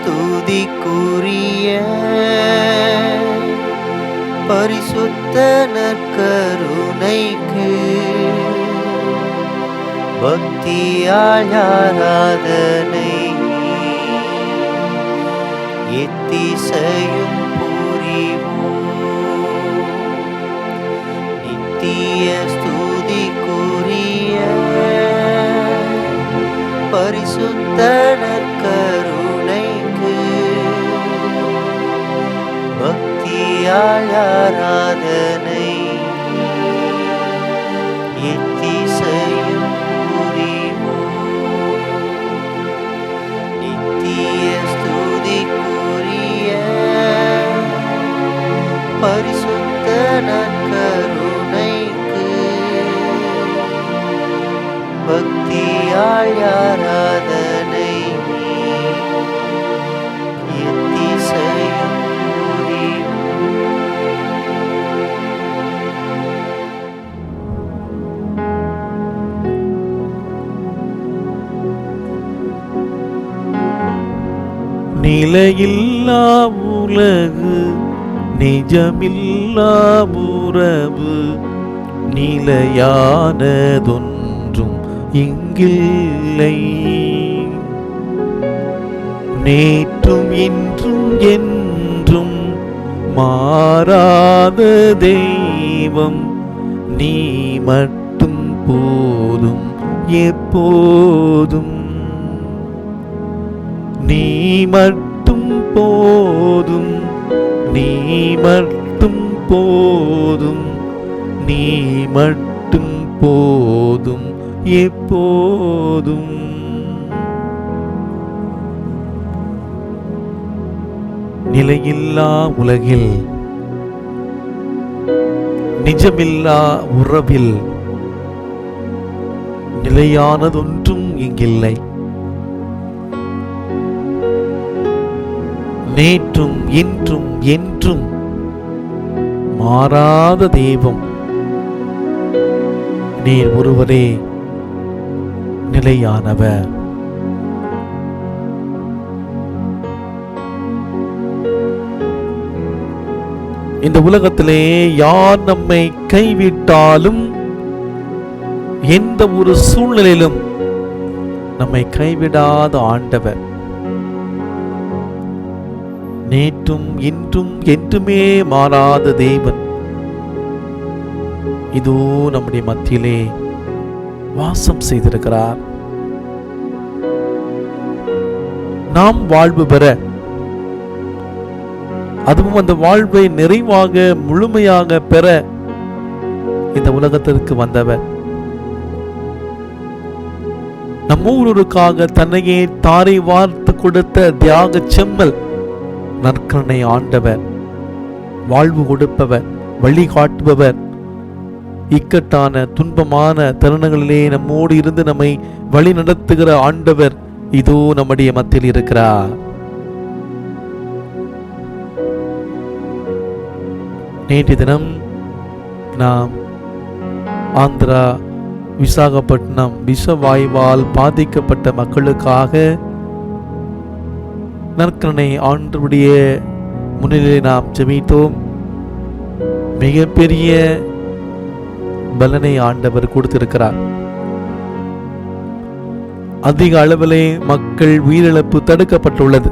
ஸ்துதிக்குரிய பரிசுத்த நற்கருணைக்கு பக்தியால் ஆராதனை எத்திசையும் புரிவோம். நித்திய ஸ்துதிக்குரிய பரிசுத்த நற்கருணைக்கு பக்தியால் ஆராதனை எத்திசையும் புரிவோம். நித்திய ஸ்துதிக்குரிய பரிசுத்த நற்கருணைக்கு பக்தியால் ஆராதனை எத்திசையும் புரிவோம். நிலையில்லா உலகு நிஜமில்லா உறவு நிலையானதொன்றும் இங்கில்லை. நேற்றும் இன்றும் என்றும் மாறாத தெய்வம் நீ மட்டும் போதும் எப்போதும். நீ மட்டும் போதும், நீ மட்டும் போதும், நீ மட்டும் போதும் எப்போதும். நிலையில்லா உலகில் நிஜமில்லா உறவில் நிலையானதொன்றும் இங்கில்லை. நேற்றும் இன்றும் என்றும் மாறாத தெய்வம் நீர் ஒருவரே நிலையானவர். இந்த உலகத்திலே யார் நம்மை கைவிட்டாலும் எந்த ஒரு சூழ்நிலையிலும் நம்மை கைவிடாத ஆண்டவர் நேற்றும் இன்றும் என்றுமே மாறாத தேவன் இதோ நம்முடைய மத்தியிலே வாசம் செய்திருக்கிறார். நாம் வாழ்வு பெற, அதுவும் அந்த வாழ்வை நிறைவாக முழுமையாக பெற இந்த உலகத்திற்கு வந்தவர். நம்மூருக்காக தன்னையே தாரை வார்த்து கொடுத்த தியாக செம்மல் நற்கருணை ஆண்டவர், வாழ்வு கொடுப்பவர், வழிகாட்டுபவர், இக்கட்டான துன்பமான தருணங்களிலே நம்மோடு இருந்து நம்மை வழி நடத்துகிற ஆண்டவர் இதோ நம்முடைய மத்தியில் இருக்கிறார். நேற்று தினம் நாம் ஆந்திரா விசாகப்பட்டினம் விஷவாயுவால் பாதிக்கப்பட்ட மக்களுக்காக நற்கருணை ஆண்டவருடைய முன்னிலையை நாம் ஜெபித்தோம். மிகப்பெரிய பலனை ஆண்டவர் கொடுத்திருக்கிறார். அதிக அளவிலே மக்கள் உயிரிழப்பு தடுக்கப்பட்டுள்ளது.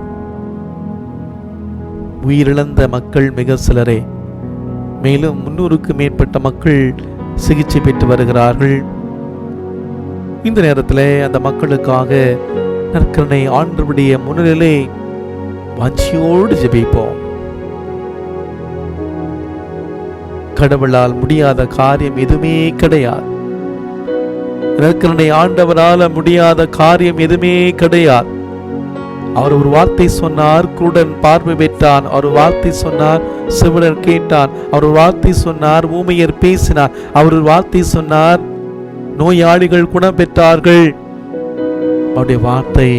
உயிரிழந்த மக்கள் மிக சிலரே. மேலும் 300க்கும் மேற்பட்ட மக்கள் சிகிச்சை பெற்று வருகிறார்கள். இந்த நேரத்தில் அந்த மக்களுக்காக நற்கருணை ஆண்டவருடைய முன்னிலையிலே வாஞ்சியோடு ஜெபிப்போம். கடவுளால் முடியாத காரியம் எதுவுமே கிடையாது. நற்கருணை ஆண்டவரால் முடியாத காரியம் எதுவுமே கிடையாது. அவர் ஒரு வார்த்தை சொன்னார், குருடன் பார்வை பெற்றான். அவர் வார்த்தை சொன்னார், செவிடன் கேட்டான். அவர் வார்த்தை சொன்னார், ஊமையர் பேசினார். அவர் வார்த்தை சொன்னார், நோயாளிகள் குணம் பெற்றார்கள். அவருடைய வார்த்தை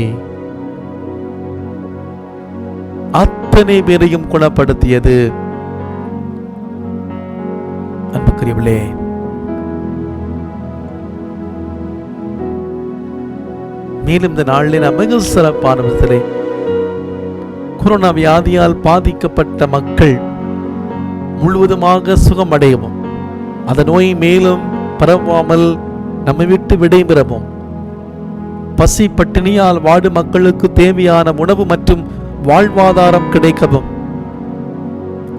அத்தனை பேரையும் குணப்படுத்தியது. அன்புக்குரியவர்களே, மேலும் இந்த நாளில் நாம் மிக சிறப்பான விதத்திலே கொரோனா வியாதியால் பாதிக்கப்பட்ட மக்கள் முழுவதுமாக சுகமடையவும், அந்த நோய் மேலும் பரவாமல் நம்மை விட்டு விடைபெறவும், பசி பட்டினியால் வாடும் மக்களுக்கு தேவையான உணவு மற்றும் வாழ்வாதாரம் கிடைக்கவும்,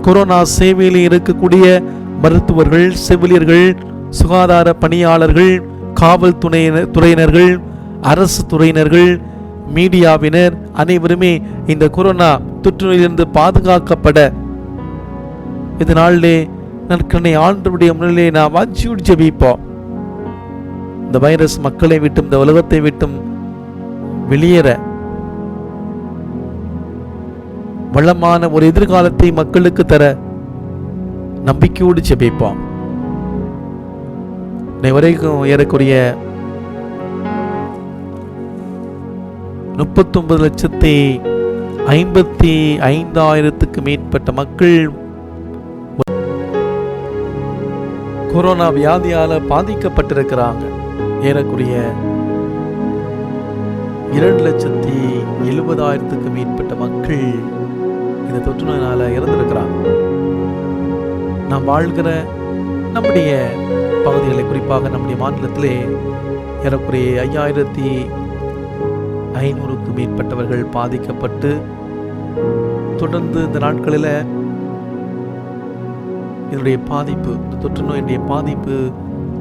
கொரோனா சேவையில் இருக்கக்கூடிய மருத்துவர்கள், செவிலியர்கள், சுகாதார பணியாளர்கள், காவல் துறையினர்கள், அரசு துறையினர்கள், மீடியாவினர் அனைவருமே இந்த கொரோனா தொற்று நோயிலிருந்து பாதுகாக்கப்பட இந்த நாளிலே நற்கருணை ஆண்டவருடைய முன்னிலே நாம் வாஞ்சியோடு ஜெபிப்போம். இந்த வைரஸ் மக்களை விட்டும் இந்த உலகத்தை விட்டும் வெளியேற வளமான ஒரு எதிர்காலத்தை மக்களுக்கு தர நம்பிக்கையோடு ஜெபிப்போம். வரைக்கும் ஏறக்குறைய 39,55,000 மேற்பட்ட மக்கள் கொரோனா வியாதியால பாதிக்கப்பட்டிருக்கிறாங்க. ஏறக்குறைய 2,70,000 மேற்பட்ட மக்கள் இந்த தொற்று நோயினால இறந்திருக்கிறாங்க. நாம் வாழ்கிற நம்முடைய பகுதிகளை, குறிப்பாக நம்முடைய மாநிலத்திலே ஏறக்குறைய 5,500 மேற்பட்டவர்கள் பாதிக்கப்பட்டு தொடர்ந்து இந்த நாட்களில் இதனுடைய பாதிப்பு, இந்த தொற்று நோயினுடைய பாதிப்பு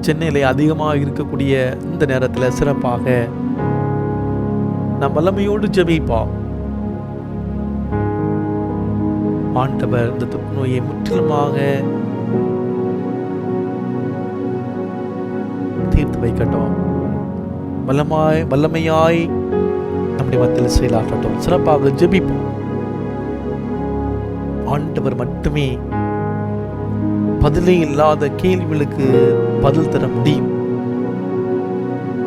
சென்னையிலே அதிகமாக இருக்கக்கூடிய இந்த நேரத்தில் சிறப்பாக நாம் வல்லமையோடு ஜெபிப்போம். ஆண்டவர் இந்த தொற்று நோயை முற்றிலுமாக தீர்த்து வைக்கட்டும். வல்லமையாய் நம்முடைய மத்தியில் செயலாற்றட்டும். சிறப்பாக ஜெபிப்போம். ஆண்டவர் மட்டுமே பதிலே இல்லாத கேள்விகளுக்கு பதில் தர முடியும்.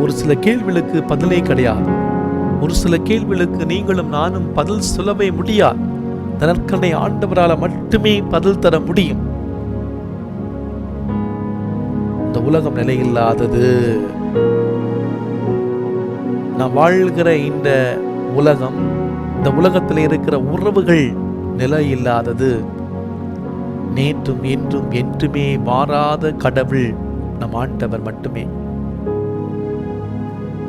ஒரு சில கேள்விகளுக்கு பதிலே கிடையாது. ஒரு சில கேள்விகளுக்கு நீங்களும் நானும் பதில் சொல்லவே முடியாது. நற்கருணை ஆண்டவரால் மட்டுமே பதில் தர முடியும். இந்த உலகம் நிலையில்லாதது. நாம் வாழ்கிற இந்த உலகம், இந்த உலகத்தில் இருக்கிற உறவுகள் நிலையில்லாதது. நேற்றும் என்றும் என்றுமே மாறாத கடவுள் நம் ஆண்டவர் மட்டுமே.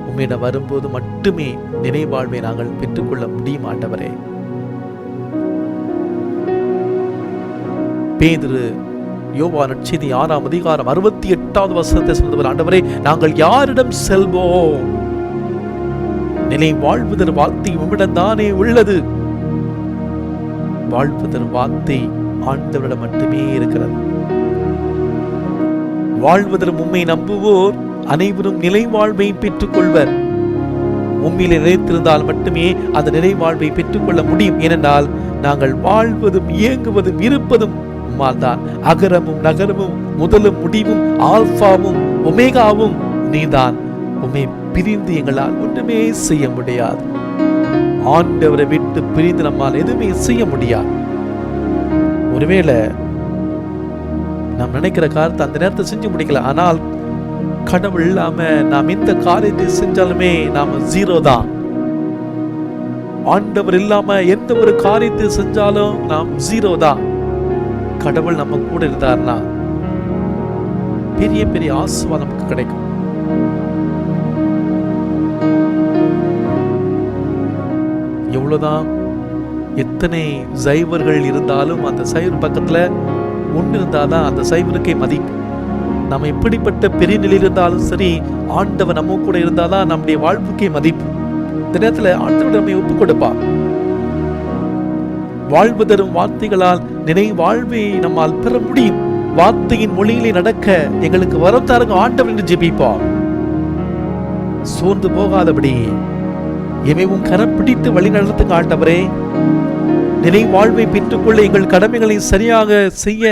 உம்மிடம் வரும்போது மட்டுமே நினைவாழ்வை நாங்கள் பெற்றுக்கொள்ள முடியும். ஆண்டவரே, பேதுரு யோவான் நற்செய்தி 6ஆம் அதிகாரம் 68வது வசனத்தை சொன்னவர், ஆண்டவரே நாங்கள் யாரிடம் செல்வோம்? நிலை வாழ்வுதர் வார்த்தை உம்மிடம் தானே உள்ளது. வாழ்வுதர் வார்த்தை ஆண்டவரிடம் மட்டுமே இருக்கிறது. வாழ்வதற்கு உம்மை நம்புவோர் அனைவரும் நிலை வாழ்வை பெற்றுக் கொள்வர். உம்மிலே நிலைத்திருந்தால் மட்டுமே அந்த நிலை வாழ்வை பெற்றுக்கொள்ள முடியும். ஏனென்றால் நாங்கள் வாழ்வதும் இயங்குவதும் இருப்பதும் உம்மால் தான். அகரமும் நகரமும் முதலும் முடிவும் ஆல்பாவும் ஒமேகாவும் நீதான். உம்மை பிரிந்து எங்களால் ஒன்றுமே செய்ய முடியாது. ஆண்டவரை விட்டு பிரிந்து நம்மால் எதுவுமே செய்ய முடியாது. ஒருவேளை நாம் நினைக்கிற காரியத்தை அந்த நேரத்தை செஞ்சு முடிக்கல, ஆனால் கடவுள் இல்லாம நாம் எந்த காரியத்தை செஞ்சாலுமே நாம ஜீரோ தான். ஆண்டவர் இல்லாம எந்த ஒரு காரியத்தை செஞ்சாலும் நாம் ஜீரோ தான். கடவுள் நம்ம கூட இருந்தார்னா பெரிய பெரிய ஆசீர்வாதம் நமக்கு கிடைக்கும். எவ்வளவுதான் எத்தனை சைவர்கள் இருந்தாலும் அந்த சைவர் பக்கத்துல ஒன்று இருந்தாதான் அந்த சைவருக்கே மதிப்பு. நம்ம எப்படிப்பட்ட பெரிய நிலையில் இருந்தாலும் சரி, ஆண்டவர் நம்ம கூட இருந்தாதான் நம்முடைய வாழ்வுக்கே மதிப்பு. இந்த நேரத்துல ஆண்டவர் நம்மை ஒப்புக் கொடுப்பார். வாழ்வு தரும் வார்த்தைகளால் நினை வாழ்வை நம்மால் பெற முடியும். வார்த்தையின் மொழியிலே நடக்க எங்களுக்கு வரம் தாருங்க ஆண்டவர் என்று ஜெபிப்போம். சோர்ந்து போகாதபடி எமையும் கரம் பிடித்து வழி நடத்துங்க ஆண்டவரே. நிலை வாழ்வை பெற்றுக்கொள்ள எங்கள் கடமைகளை சரியாக செய்ய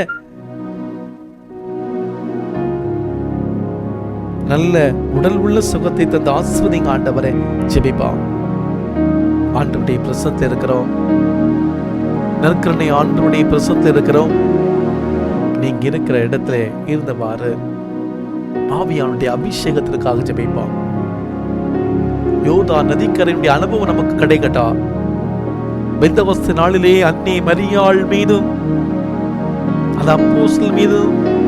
நல்ல உடல் உள்ள சுகத்தை தந்த ஆசீர்வதிங்க ஆண்டவரே. ஜெபிப்போம். ஆண்டவருடைய பிரசன்னத்தில் இருக்கிறோம். நற்கருணை ஆண்டவருடைய பிரசன்னத்தில் இருக்கிறோம். நீங்க இருக்கிற இடத்துல இருந்தவாறு ஆவியானுடைய அபிஷேகத்திற்காக ஜெபிப்போம். யோர்தான் நதிக்கரையுடைய அனுபவம் நமக்கு கிடைக்கட்டா. பெந்தகோஸ்து நாளிலே அன்னை மரியாள் மீதும் அந்த அப்போஸ்தலர் மீது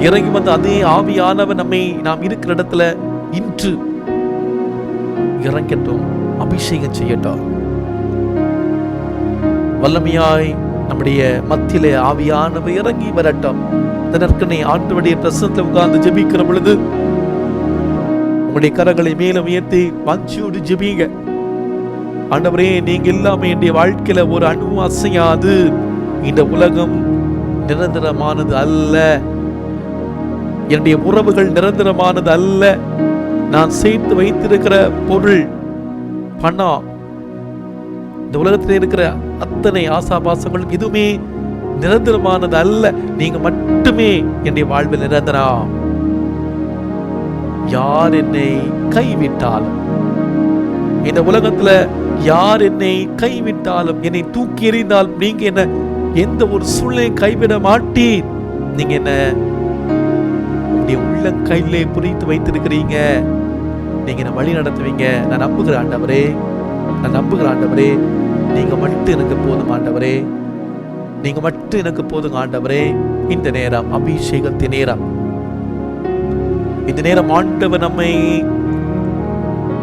இறங்கி வந்த அதே ஆவியானவர் நம்மை நாம் இருக்கிற இடத்துல இன்று இறங்கட்டும், அபிஷேகம் செய்யட்டும். வல்லமையாய் நம்முடைய மத்தியிலே ஆவியானவர் இறங்கி வரட்டும். இதற்கனை ஆண்டவருடைய பிரசன்னத்தில் உட்கார்ந்து ஜெபிக்கிற பொழுது உங்களுடைய கரங்களை மேலும் உயர்த்தி வாஞ்சியோடு ஜெபிங்க. ஆண்டவரே, நீங்க இல்லாம என்னுடைய வாழ்க்கையில ஒரு அணுவும் அசையாது. இந்த உலகம் நிரந்தரமானது அல்ல, என்னுடைய உறவுகள் நிரந்தரமானது அல்ல. நான் சேர்த்து வைத்திருக்கிற பொருள், பணம், இந்த உலகத்தில் இருக்கிற அத்தனை ஆசாபாசங்களும் எதுவுமே நிரந்தரமானது அல்ல. நீங்க மட்டுமே என்னுடைய வாழ்வில் நிரந்தரம். யார் என்னை கைவிட்டாலும், இந்த உலகத்துல யார் என்னை கைவிட்டாலும், என்னை தூக்கி எறிந்தாலும், நீங்க என்ன எந்த ஒரு சூழ்நிலை கைவிட மாட்டீர். நீங்க என்ன உங்களுடைய உள்ள கையிலே புரித்து வைத்திருக்கிறீங்க. நீங்க என்ன வழி நடத்துவீங்க. நான் நம்புகிறேன் ஆண்டவரே, நான் நம்புகிறேன் ஆண்டவரே. நீங்க மட்டும் எனக்கு போதும் ஆண்டவரே, நீங்க மட்டும் எனக்கு போதும் ஆண்டவரே. இந்த நேரம் அபிஷேகத்தின் நேரம். இந்த நேரம் ஆண்டவர் நம்மை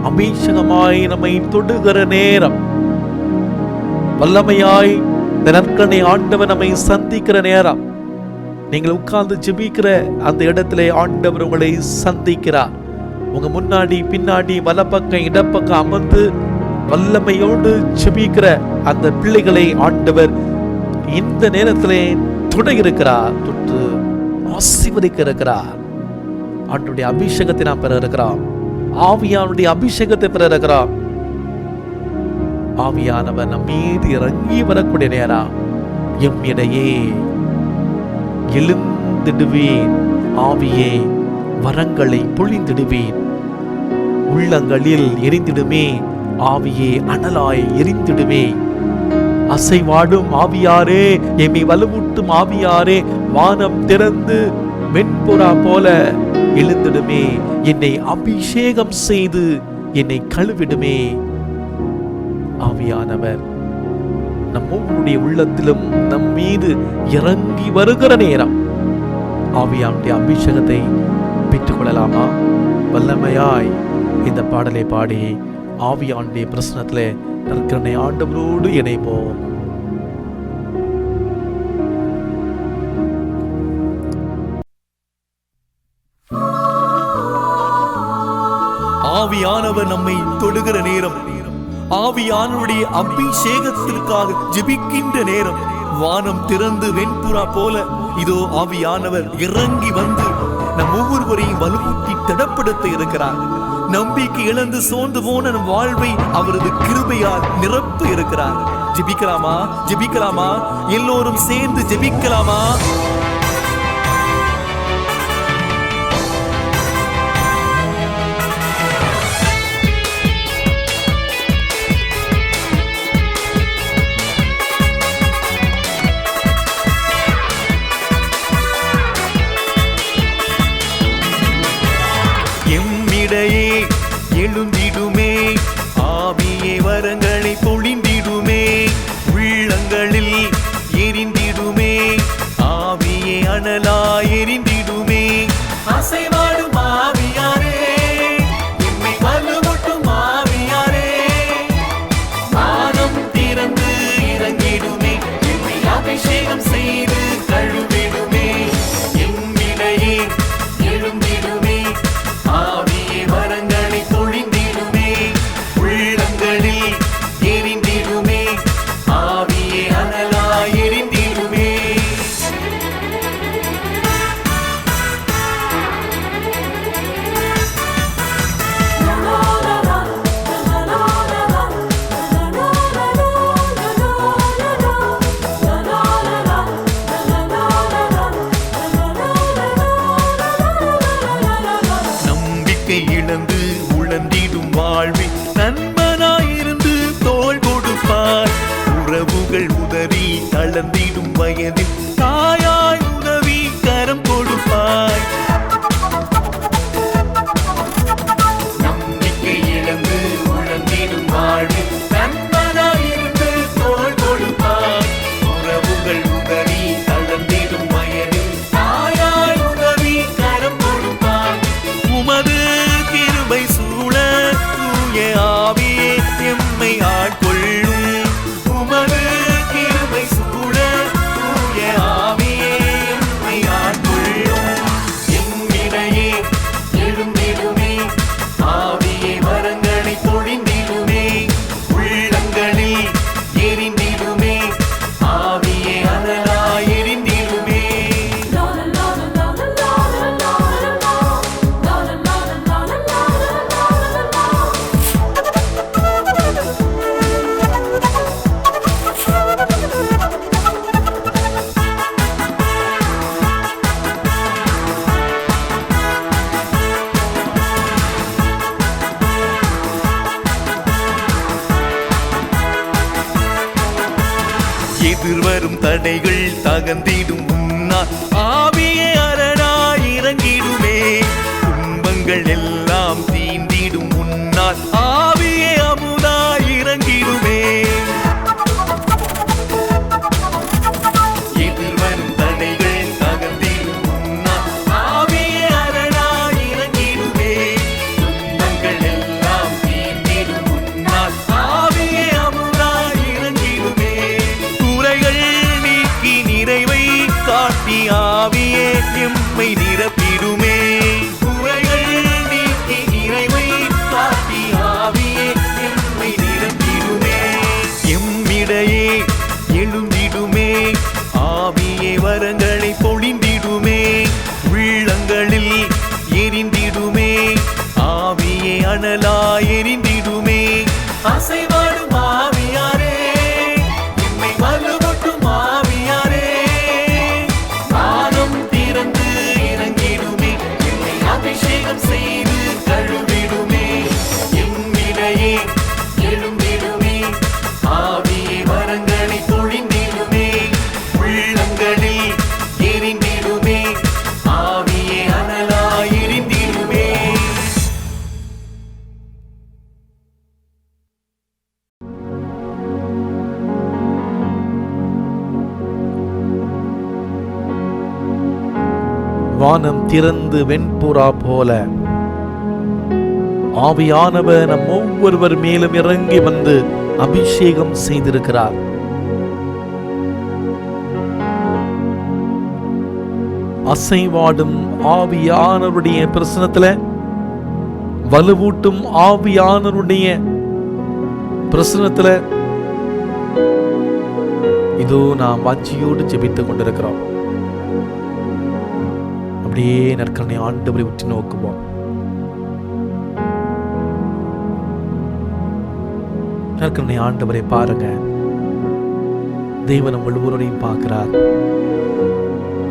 அபிஷேகமாய் நம்மை தொடுகிற நேரம். வல்லமையாய் இந்த நற்கனை ஆண்டவர் நம்மை சந்திக்கிற நேரம். நீங்கள் உட்கார்ந்து ஜெபிக்கிற அந்த இடத்திலே ஆண்டவர் உங்களை சந்திக்கிறார். உங்க முன்னாடி பின்னாடி வலப்பக்கம் இடப்பக்கம் அமர்ந்து வல்லமையோடு ஜெபிக்கிற அந்த பிள்ளைகளை ஆண்டவர் இந்த நேரத்திலே தொட இருக்கிறார், தொட்டு ஆசீர்வதிக்க இருக்கிறார். ஆண்டவருடைய அபிஷேகத்தை நாம் பெற இருக்கிறோம். ஆவியானுடைய அபிஷேகத்தை பெற இருக்கிறோம். ஆவியானவர் நம் மீது இறங்கி வரக்கூடிய நேரம். எம்மிடையே எழுந்திடுவேன், ஆவியே வரங்களை பொழிந்திடுவேன். உள்ளங்களில் எரிந்திடுமே, ஆவியே அனலாய் எரிந்திடுமே. அசைவாடும் ஆவியாரே, எம்மை வலுவூட்டும் ஆவியாரே, வானம் திறந்து வெண்புறா போல எழுந்திடுமே. என்னை அபிஷேகம் செய்து என்னை கழுவிடுமே. ஆவியானவர் நம் ஒவ்வொருடைய உள்ளத்திலும் நம் மீது இறங்கி வருகிற நேரம். ஆவியானுடைய அபிஷேகத்தை பெற்றுக் கொள்ளலாமா? வல்லமையாய் இந்த பாடலை பாடி ஆவியானுடைய பிரசன்னத்திலே நற்கருணை ஆண்டவரோடு இணைப்போம். ஆவியானவர் நம்மை தொடுகிற நேரம், ஆவியானவருடைய அபிஷேகத்திற்காக ஜெபிக்கின்ற நேரம். வானம் திறந்து வெண்புறா போல இதோ ஆவியானவர் இறங்கி வந்து நம் ஒவ்வொருவரையும் வலுவூட்டி திடப்படுத்த இருக்கிறார். நம்பிக்கை இழந்து சோர்ந்து போன நம் வாழ்வை அவரது கிருபையால் நிரப்ப இருக்கிறார். ஜெபிக்கலாமா? ஜெபிக்கலாமா? எல்லோரும் சேர்ந்து ஜெபிக்கலாமா? எம்மிடையே எழுந்திடுமே, ஆவியே வரங்களை பொழிந்திடுமே. உள்ளங்களில் எரிந்திடுமே, ஆவியே அனலாய் எரிந்திடுமே. அசைவாடும் ஆவியாரே, எம்மை வலுவூட்டும் ஆவியாரே, வானம் திறந்து இறங்கிடுமே, எம்மை அபிஷேகம் செய்து கழுவிடுமே. எம்மிடையே எழுந்திடுமே, ஆவியே வரங்களை பொழிந்திடுமே. உள்ளங்களில் எரிந்திடுமே, ஆவியே அனலாய் எரிந்திடுமே. நம்பிக்கை இழந்து உழந்திடும் வாழ்வில் நண்பனாயிருந்து தோள் கொடுப்பார். உறவுகள் உதறி தளர்ந்திடும் வயதில் தாயாய் உதவி கரம் கொடுப்பாய். நம்பிக்கை இழந்து உழந்திடும் வாழ்வில் நண்பனாயிருந்து தோள் கொடுப்பார். எதிர்வரும் தடைகள் தகர்ந்திடும் முன்னால் ஆவியே அரணாய் இறங்கிடுமே. துன்பங்கள் எல்லாம் தீண்டிடும் முன்னால் ஆவியே அமுதாய் இறங்கிடுமே. எதிர்வரும் தடைகள் தகர்ந்திடும் முன்னால் ஆவியே அரணாய் இறங்கிடுமே. துன்பங்கள் எல்லாம் தீண்டிடும் முன்னால் ஆவியே அமுதாய் இறங்கிடுமே. குறைகள் நீக்கி நிறைவை காட்டி ஆவியே எம்மை நிரப்பிடுமே. குறைகள் நீக்கி நிறைவை காட்டி ஆவியே எம்மை நிரப்பிடுமே. எம்மிடையே எழுந்திடுமே. ஆவியே வரங்களை பொழிந்திடுமே. உள்ளங்களில் எரிந்திடுமே. ஆவியே அனலாய் எரிந்திடுமே. அசைவாடும் ஆவியாரே, எம்மை வலுவூட்டும் ஆவியாரே, வானம் திறந்து இறங்கிடுமே. எம்மை அபிஷேகம் செய்து கழுவிடுமே. எம்மிடையே எழும்பிடுமே. ஆவியே வரங்களை பொழிந்திடுமே. உள்ளங்களில் எரிந்திடுமே. ஆவியே அனலாய் எரிந்திடுமே. வானம் திறந்து வெண்புறா போல ஆவியானவர் நம் ஒவ்வொருவர் மேலும் இறங்கி வந்து அபிஷேகம் செய்திருக்கிறார். அசைவாடும் ஆவியானவருடைய பிரசனத்துல, வலுவூட்டும் ஆவியானவருடைய பிரசனத்துல இதோ நாம் வாஞ்சியோடு ஜெபித்துக் கொண்டிருக்கிறோம். அப்படியே நற்கருணை ஆண்டவரை உற்று நோக்குவோம். நற்கருணை ஆண்டவரை பாருங்க. தேவன் உங்கள் ஒவ்வொருவரையும் பார்க்கிறார்.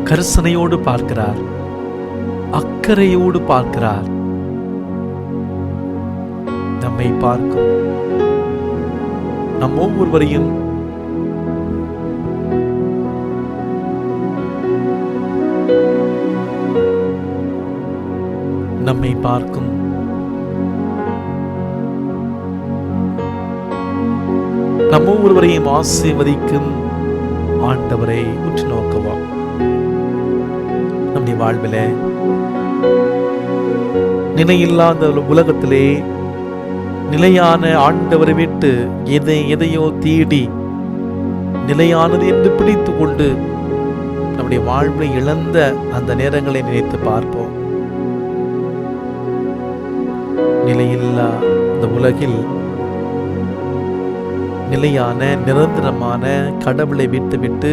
கரிசனையோடு பார்க்கிறார். அக்கறையோடு பார்க்கிறார். நம்மை பார்க்கும் நம் ஒவ்வொருவரையும் நம்மை பார்க்கும் நம் ஒவ்வொருவரையும் ஆசீர்வதிக்கும் ஆண்டவரை உற்று நோக்குவோம். நம்முடைய வாழ்வில நிலையில்லாத உலகத்திலே நிலையான ஆண்டவரை விட்டு எதையோ தேடி நிலையானது என்று பிடித்து கொண்டு நம்முடைய வாழ்வை இழந்த அந்த நேரங்களை நினைத்து பார்ப்போம். நிலையில்லா இந்த உலகில் நிலையான நிரந்தரமான கடவுளை விட்டுவிட்டு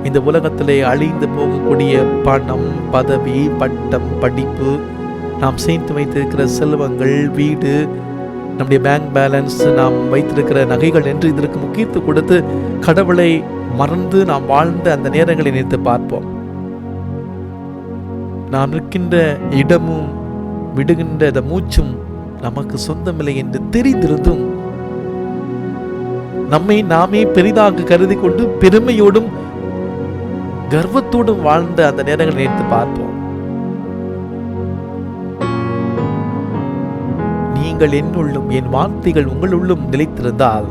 இந்த உலகத்திலே அழிந்து போகக்கூடிய பணம், பதவி, பட்டம், படிப்பு, நாம் சேர்த்து வைத்திருக்கிற செல்வங்கள், வீடு, நம்முடைய பேங்க் பேலன்ஸ், நாம் வைத்திருக்கிற நகைகள் என்று இதற்கு முக்கியத்துவம் கொடுத்து கடவுளை மறந்து நாம் வாழ்ந்த அந்த நேரங்களை நினைத்து பார்ப்போம். நாம் நிற்கின்ற இடமும் விடுகின்ற அந்த மூச்சும் நமக்கு சொந்தமில்லை என்று தெரிந்திருந்தும் நம்மை நாமே பெரிதாக கருதி கொண்டு பெருமையோடும் கர்வத்தோடும் வாழ்ந்த அந்த நேரங்களை நினைத்து பார்ப்போம். நீங்கள் என்னுள்ளும் என் வார்த்தைகள் உங்களுள்ளும் நிலைத்திருந்தால்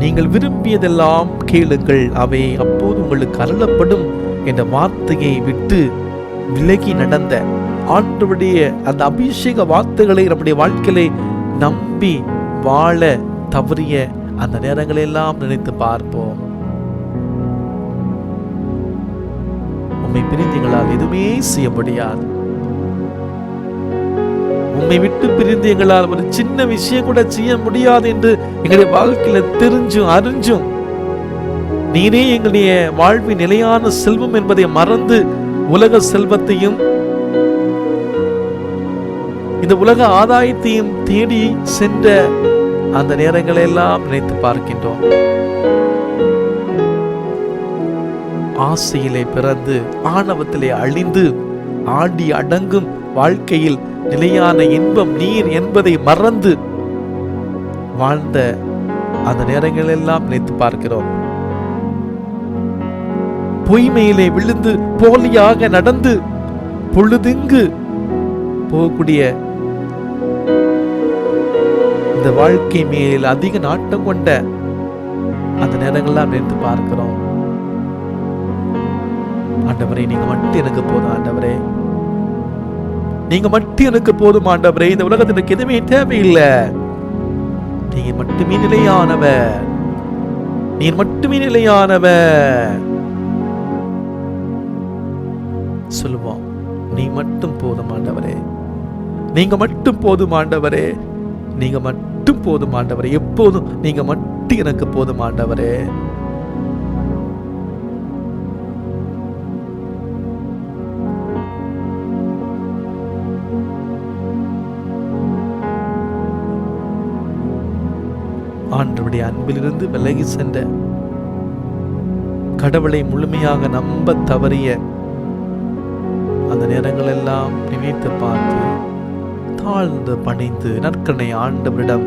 நீங்கள் விரும்பியதெல்லாம் கேளுங்கள், அவை அப்போது உங்களுக்கு அருளப்படும் என்ற வார்த்தையை விட்டு விலகி நடந்த ஆண்டவருடைய அந்த அபிஷேக வார்த்தைகளை நம்முடைய வாழ்க்கையிலே நம்பி வாழ தவறிய அந்த நேரங்களெல்லாம் நினைத்து பார்ப்போம். உம்மை பிரிந்தீங்களால் எதுவுமே செய்ய முடியாது. உம்மை விட்டு பிரிந்து எங்களால் ஒரு சின்ன விஷயம் கூட செய்ய முடியாது என்று எங்களுடைய வாழ்க்கையில தெரிஞ்சும் அறிஞ்சும் நீரே எங்களுடைய வாழ்வின் நிலையான செல்வம் என்பதை மறந்து உலக செல்வத்தையும் இந்த உலக ஆதாயத்தையும் தேடி சென்ற அந்த நேரங்களை எல்லாம் நினைத்து பார்க்கின்றோம். ஆசையிலே பிறந்து ஆணவத்திலே அழிந்து ஆடி அடங்கும் வாழ்க்கையில் நிலையான இன்பம் நீர் என்பதை மறந்து வாழ்ந்த அந்த நேரங்கள் எல்லாம் நினைத்து பார்க்கிறோம். பொய்மையிலே விழுந்து போலியாக நடந்து பொழுதுங்கு போகக்கூடிய இந்த வாழ்க்கை மேல் அதிக நாட்டம் கொண்ட அந்த நேரங்கள்லாம் நினைத்து பார்க்கிறோம். ஆண்டவரே, நீங்க மட்டும் எனக்கு போதும் ஆண்டவரே, நீங்க மட்டும் எனக்கு போதும் ஆண்டவரே. இந்த உலகத்தில் எனக்கு எதுவுமே தேவையில்லை, நீங்க மட்டுமே நிலையானவர், நீர் மட்டுமே நிலையானவர் சொல்லுவோம். நீ மட்டும் போதும் ஆண்டவரே, நீங்க மட்டும் போதும் ஆண்டவரே, நீங்க மட்டும் போதும் ஆண்டவரே, எப்போதும் நீங்க மட்டும் எனக்கு போதும் ஆண்டவரே. ஆண்டவருடைய அன்பிலிருந்து விலகி சென்ற, கடவுளை முழுமையாக நம்ப தவறிய அந்த நேரங்கள் எல்லாம் நினைத்து பார்த்து தாழ்ந்து பணிந்து நற்கருணை ஆண்டவரிடம்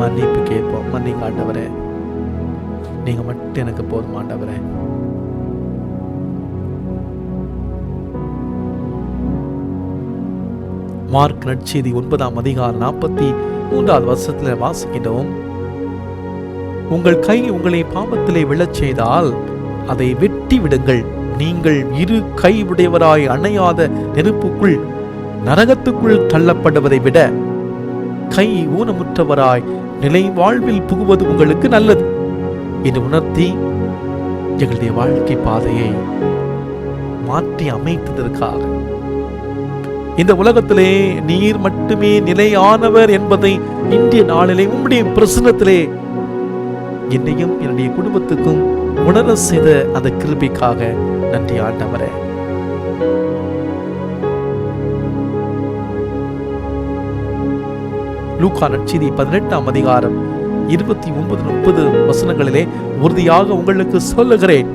மன்னிப்பு கேட்போம். மன்னிங்க ஆண்டவரே, நீங்க மட்டும் எனக்கு போதும் ஆண்டவரே. மார்க் நற்செய்தி 9ஆம் அதிகாரம் 43வது வசனத்துல வாசிக்கின்றோம். உங்கள் கை உங்களை பாவத்திலே விழச் செய்தால் அதை வெட்டி விடுங்கள். நீங்கள் இரு கை உடையவராய் அணையாத நெருப்புக்குள் நரகத்துக்குள் தள்ளப்படுவதை விட கை ஊனமுற்றவராய் நிலை வாழ்வில் புகுவது உங்களுக்கு நல்லது என்று உணர்த்தி எங்களுடைய வாழ்க்கை பாதையை மாற்றி அமைத்ததற்காக இந்த உலகத்திலே நீர் மட்டுமே நிலையானவர் என்பதை இன்றைய நாளிலே உம்முடைய பிரசன்னத்திலே என்னையும் என்னுடைய குடும்பத்துக்கும் உணர செய்த அந்த கிருபைக்காக நன்றி ஆண்டவரே. லூக்கா நற்செய்தி 18ஆம் அதிகாரம் 29-30 வசனங்களிலே உறுதியாக உங்களுக்கு சொல்லுகிறேன்,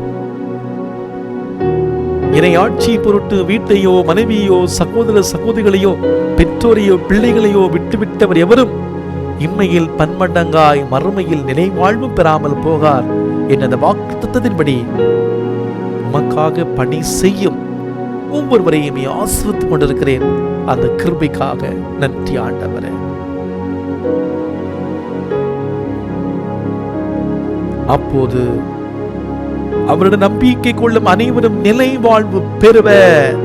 இறையாட்சி பொருட்டு வீட்டையோ மனைவியோ சகோதர சகோதரிகளையோ பெற்றோரையோ பிள்ளைகளையோ விட்டுவிட்டவர் எவரும் இம்மையில் பன்மடங்காய் மறுமையில் நிலை வாழ்வு பெறாமல் போகார் என்ற வாக்குத்தத்தத்தின்படி உமக்காக பணி செய்யும் ஒவ்வொருவரையும் ஆசிரித்துக் கொண்டிருக்கிறேன். அந்த கிருபைக்காக நன்றி ஆண்டவரே. அப்போது அவருடைய நம்பிக்கை கொள்ளும் அனைவரும் நிலை வாழ்வு பெறுவர்.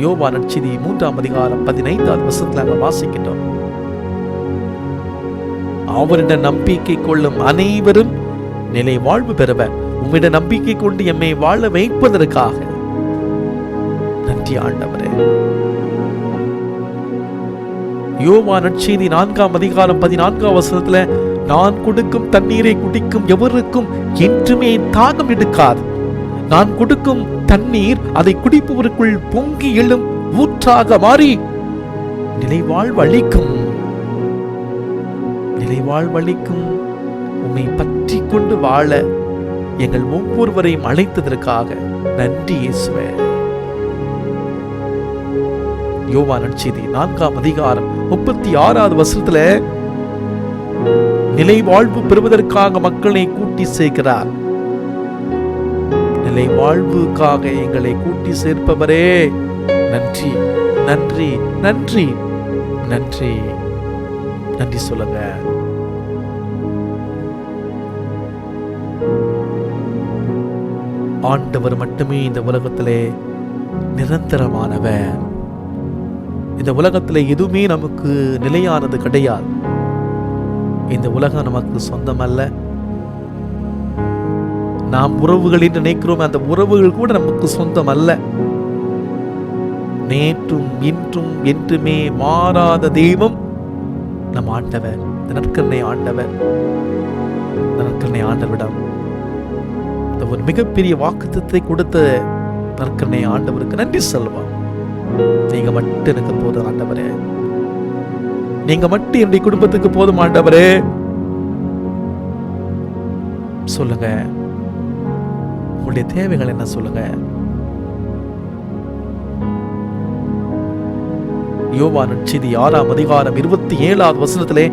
யோவான் நற்செய்தி 3ஆம் அதிகாரம் 15வது வசனத்துல வாசிக்கின்றோம். அவரிடம் நம்பிக்கை கொள்ளும் அனைவரும் நிலை வாழ்வு பெறுவர். உம்மிட நம்பிக்கை கொண்டு எம்மை வாழ வைப்பதற்காக நன்றி ஆண்டவரே. யோவான் நற்செய்தி 4ஆம் அதிகாரம் 14ஆம் வசனத்துல, நான் கொடுக்கும் தண்ணீரை குடிக்கும் எவருக்கும் என்றுமே தாகம் எடுக்காது. நான் கொடுக்கும் தண்ணீர் அதை குடிப்பவருக்குள் பொங்கி எழும் ஊற்றாக மாறி நிலைவாழ்வளிக்கும். நிலைவாழ்வளிக்கும் உம்மை பற்றி கொண்டு வாழ எங்கள் ஒவ்வொருவரையும் அழைத்ததற்காக நன்றி இயேசுவே. யோவான் நற்செய்தி 4ஆம் அதிகாரம் 36வது வசனத்துல, நிலை வாழ்வு பெறுவதற்காக மக்களை கூட்டி சேர்க்கிறார். நிலை வாழ்வுக்காக எங்களை கூட்டி சேர்ப்பவரே நன்றி நன்றி நன்றி நன்றி நன்றி சொல்லுங்க. ஆண்டவர் மட்டுமே இந்த உலகத்திலே நிரந்தரமானவர். இந்த உலகத்திலே எதுவுமே நமக்கு நிலையானது கிடையாது. இந்த உலகம் நமக்கு சொந்தமல்ல. நாம் உறவுகள் என்று நினைக்கிறோம், அந்த உறவுகள் கூட நமக்கு சொந்தம் அல்ல. நேற்றும் இன்றும் என்றுமே மாறாத தெய்வம் நம் ஆண்டவர், நற்கருணை ஆண்டவர். நற்கருணை ஆண்டவரிடம் ஒரு மிகப்பெரிய வாக்குத்தத்தை கொடுத்த நற்கருணை ஆண்டவருக்கு நன்றி சொல்லுவோம். நீங்க மட்டும் எனக்கு போதும் ஆண்டவரே, நீங்க மட்டும் என்னுடைய குடும்பத்துக்கு போதும் ஆண்டவரே. சொல்லுங்க, உங்களுடைய தேவைகள் என்ன சொல்லுங்க. யோவான் நற்செய்தி 6ஆம் அதிகாரம் 27வது வசனத்திலே,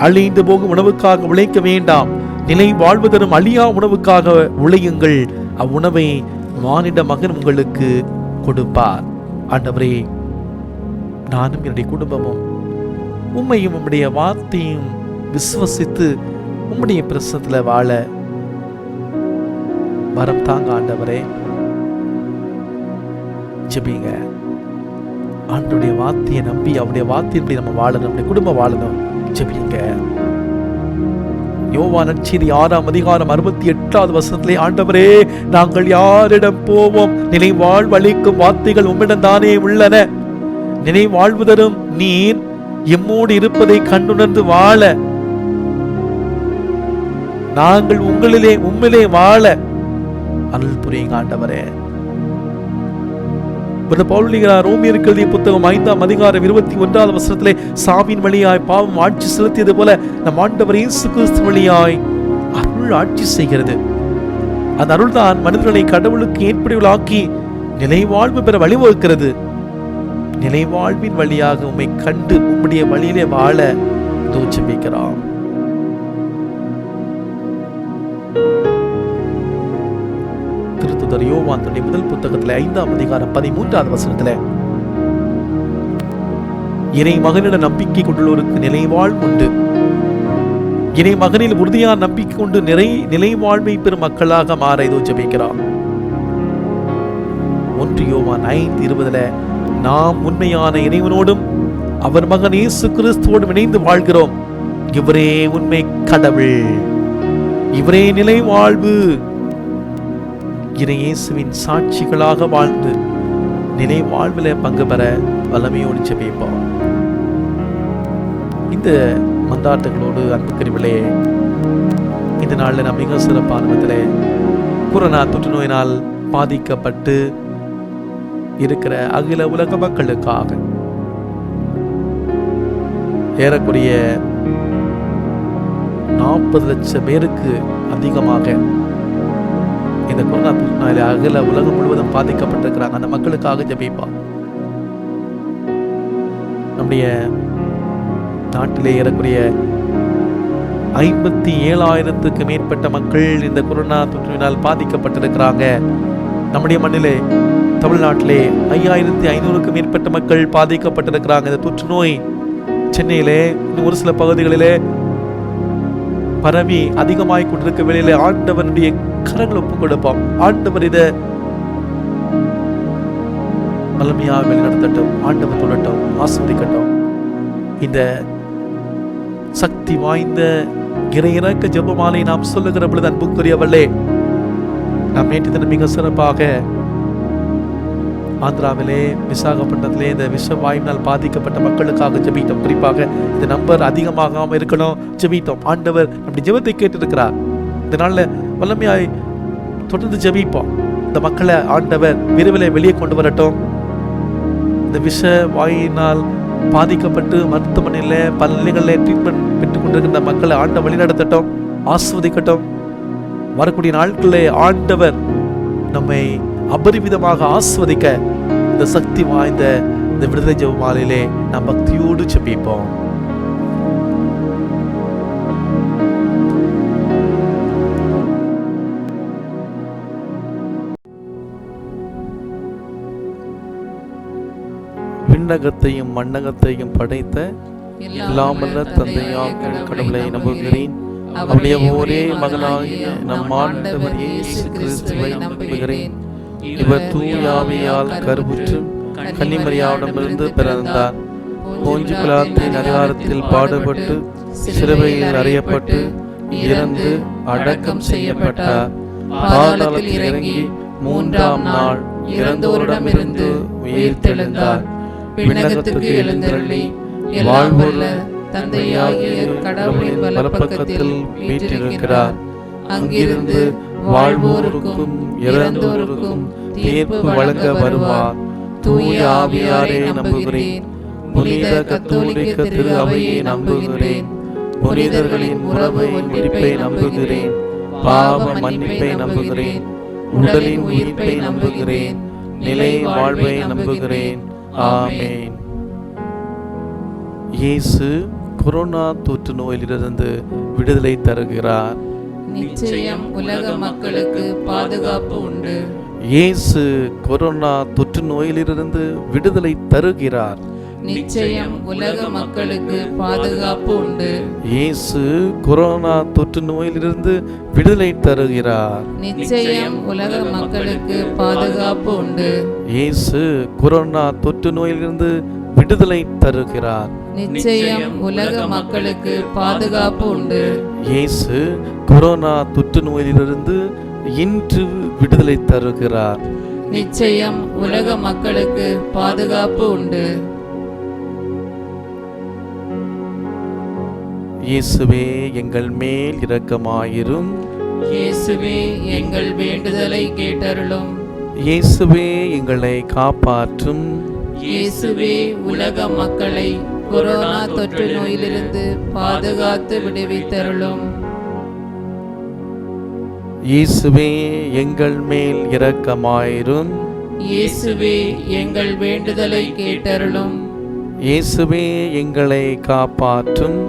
அழிந்து போகும் உணவுக்காக உழைக்க வேண்டாம், நிலை வாழ்வு தரும் அழியா உணவுக்காக உழையுங்கள், அவ்வுணவை மானிட மகன் உங்களுக்கு கொடுப்பார். ஆண்டவரே, நானும் என்னுடைய குடும்பமும் உம்மையும் உம்முடைய வார்த்தையும் விசுவசித்து உம்முடைய பிரசனத்துல வாழ வரம் தாங்க ஆண்டவரே. ஜெபிங்க. ஆண்டவருடைய வார்த்தையை நம்பி அவருடைய வார்த்தையின்படி நம்ம வாழணும், நம்முடைய குடும்பம் வாழணும். ஜெபிங்க. யோவான் நற்செய்தி 6ஆம் அதிகாரம் 68வது வசனத்திலே, ஆண்டவரே, நாங்கள் யாரிடம் போவோம்? நினைவாழ்வு அளிக்கும் வார்த்தைகள் உம்மிடம் தானே உள்ளன. நினைவாழ்வு தரும் நீர் எம்மோடு இருப்பதை கண்டுணர்ந்து வாழ நாங்கள் உம்மிலே வாழ அருள் புரியுங்க ஆண்டவரே. ரோமியருக்கு எழுதிய புத்தகம் 5ஆம் அதிகாரம் 21வது வசனத்திலே, சாவின் வழியாய் பாவம் ஆட்சி செலுத்தியது போல நம் ஆண்டவர் இயேசு கிறிஸ்து வழியாய் அருள் ஆட்சி செய்கிறது. அந்த அருள் தான் மனிதர்களை கடவுளுக்கு ஏற்படுவளாக்கி நிலைவாழ்வு பெற வழிவகுக்கிறது. நிலைவாழ்வின் வழியாக உம்மை கண்டு உம்முடைய வழியிலே வாழ ஜெபிக்கிறோம். திருத்துதர் யோவான் தன்னுடைய முதல் புத்தகத்துல 5ஆம் அதிகாரம் 13வது வசனத்துல, இறை மகனிடம் நம்பிக்கை கொண்டுள்ளோருக்கு நிலைவாழ்வு உண்டு. இறை மகனில் உறுதியான நம்பிக்கை கொண்டு நிலைவாழ்வை பெறும் மக்களாக மாற இதோ ஜெபிக்கிறார். 1 யோவான் 5:20, நாம் உண்மையான இறைவனோடும் அவர் மகன் இயேசு கிறிஸ்துவோடும் இணைந்து வாழ்கிறோம். இவரே உண்மை கடவுள், இவரே நிலைவாழ்வு. இயேசுவின் சாட்சிகளாக வாழ்ந்து நிலைவாழ்வில பங்கு பெற வல்லமையோடு ஜெபிப்போம். இந்த மந்தாட்டங்களோடு அன்புக்குரியவர்களே, இந்த நாளில் நாம் மிக சிறப்பான விதத்திலே கொரோனா தொற்று நோயினால் பாதிக்கப்பட்டு இருக்கிற அகில உலக மக்களுக்காக ஏறக்குறைய 40 லட்சம் பேருக்கு அதிகமாக இந்த கொரோனா தொற்றினாலே அகில உலகம் முழுவதும் பாதிக்கப்பட்டிருக்கிறாங்க. அந்த மக்களுக்காக ஜெபிப்போம். நம்முடைய நாட்டிலே ஏறக்குறைய 57,000க்கு மேற்பட்ட மக்கள் இந்த கொரோனா தொற்றினால் பாதிக்கப்பட்டிருக்கிறாங்க. நம்முடைய மண்ணிலே தமிழ்நாட்டிலே 5,500க்கு மேற்பட்ட மக்கள் பாதிக்கப்பட்டிருக்கிறாங்க. இந்த தொற்று நோய் சென்னையிலே இன்னும் ஒரு சில பகுதிகளிலே பரவி அதிகமாய் கொண்டிருக்க வேளையிலே ஆண்டவருடைய கரங்கள் ஒப்புக் கொடுப்போம். ஆண்டவர் இதை வல்லமையாக வழிநடத்தட்டும். ஆண்டவர் சொல்லட்டும், ஆசீர்வதிக்கட்டும். இந்த சக்தி வாய்ந்த இறையிறக்க ஜெபமாலை நாம் சொல்லுகிற பொழுது அன்புக்குரியவர்களே, நாம் நேற்று தினம் மிக சிறப்பாக ஆந்திராவிலே விசாகப்பட்டினத்திலே இந்த விஷவாயுவினால் பாதிக்கப்பட்ட மக்களுக்காக ஜெபித்தோம். குறிப்பாக இந்த நம்பர் அதிகமாகாமல் இருக்கணும் ஜெபித்தோம். ஆண்டவர் நம்முடைய ஜெபத்தை கேட்டிருக்கிறார். இந்த நாளில் வல்லமையாய் தொடர்ந்து ஜெபிப்போம். இந்த மக்களை ஆண்டவர் விரைவில் வெளியே கொண்டு வரட்டும். இந்த விஷ வாயினால் பாதிக்கப்பட்டு மருத்துவமனையில் பல நிலைகளில் ட்ரீட்மெண்ட் பெற்றுக் கொண்டிருக்கின்ற மக்களை ஆண்டவர் வழிநடத்தட்டும், ஆசீர்வதிக்கட்டும். வரக்கூடிய நாட்களிலே ஆண்டவர் நம்மை அபரிவிதமாக ஆசீர்வதிக்க இந்த சக்தி வாய்ந்த இந்த விடுதலை ஜெபமாலையிலே நாம் பக்தியோடு ஜெபிப்போம். விண்ணகத்தையும் மண்ணகத்தையும் படைத்த எல்லாமல்ல தந்தையாகிய கடவுளை நம்புகிறேன். அவருடைய ஒரே மகனாகிய நம் ஆண்டவர் இயேசு கிறிஸ்துவை நம்புகிறேன். இவர் தூய ஆவியால் கருவுற்று கன்னிமரியாவிடமிருந்து பிறந்தார். போஞ்சு பிலாத்தின் அதிகாரத்தில் பாடுபட்டு சிலுவையில் அறையப்பட்டு இறந்து அடக்கம் செய்யப்பட்டார். பாதாளத்தில் இறங்கி 3ஆம் நாள் இறந்தோரிடமிருந்து உயிர்த்தெழுந்தார். விண்ணகத்துக்கு எழுந்தருளி வாழ்வுள்ள தந்தையாகிய கடவுளின் வலப்பக்கத்தில் வீற்றிருக்கிறார். அங்கிருந்து வாழ்வோருக்கும் இறந்தோருக்கும் தீர்ப்பு வழங்க வருவார். தூய ஆவியாரை நம்புகிறேன். புனித கத்தோலிக்க திரு அவையை நம்புகிறேன். புனிதர்களின் உறவை முடிப்பை நம்புகிறேன். பாவ மன்னிப்பை நம்புகிறேன். உடலின் உயிர்ப்பை நம்புகிறேன். நிலை வாழ்வை நம்புகிறேன். ஆமேன். இயேசு கொரோனா தொற்று நோயிலிருந்து விடுதலை தருகிறார். நிச்சயம் உலக மக்களுக்கு பாதுகாப்பு உண்டு. இயேசு கொரோனா தொற்று நோயிலிருந்து விடுதலை தருகிறார். நிச்சயம் உலக மக்களுக்கு பாதுகாப்பு உண்டு. இயேசு கொரோனா தொற்று நோயிலிருந்து விடுதலை தருகிறார். நிச்சயம் உலக மக்களுக்கு பாதுகாப்பு உண்டு. இயேசு கொரோனா தொற்று நோயிலிருந்து விடுதலை தருகிறார். நிச்சயம் உலக மக்களுக்கு பாதுகாப்பு உண்டு. இயேசு கொரோனா தொற்று நோயிலிருந்து இன்று விடுதலை தருகிறார். நிச்சயம் உலக மக்களுக்கு பாதுகாப்பு உண்டு. இயேசுவே எங்கள் மேல் இரக்கமாயிரும். இயேசுவே எங்கள் வேண்டுதலை கேட்டருளும். இயேசுவே எங்களை காப்பாற்றும். இயேசுவே உலக மக்களை கொரோனா தொற்று நோயிலிருந்து பாதுகாத்து விடுவித்தருளும். இயேசுவே எங்கள் மேல் இரக்கமாயிரும். இயேசுவே எங்கள் வேண்டுதலை கேட்டருளும். இயேசுவே எங்களை காப்பாற்றும்.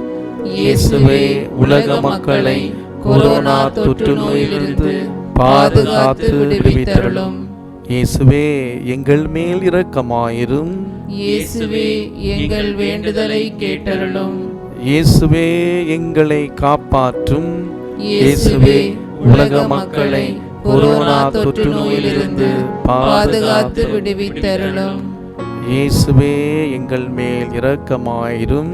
இயேசுவே உலக மக்களை கொரோனா தொற்று நோயிலிருந்து பாதுகாத்து விடுவித்தருளும். இயேசுவே எங்கள் மேல் இரக்கமாயிரும். இயேசுவே எங்கள் வேண்டுதலை கேட்டருளும். இயேசுவே எங்களை காப்பாற்றும். இயேசுவே உலக மக்களை கொரோனா தொற்று நோயிலிருந்து பாதுகாத்து விடுவித்தருளும். இயேசுவே எங்கள் மேல் இரக்கமாயிரும்.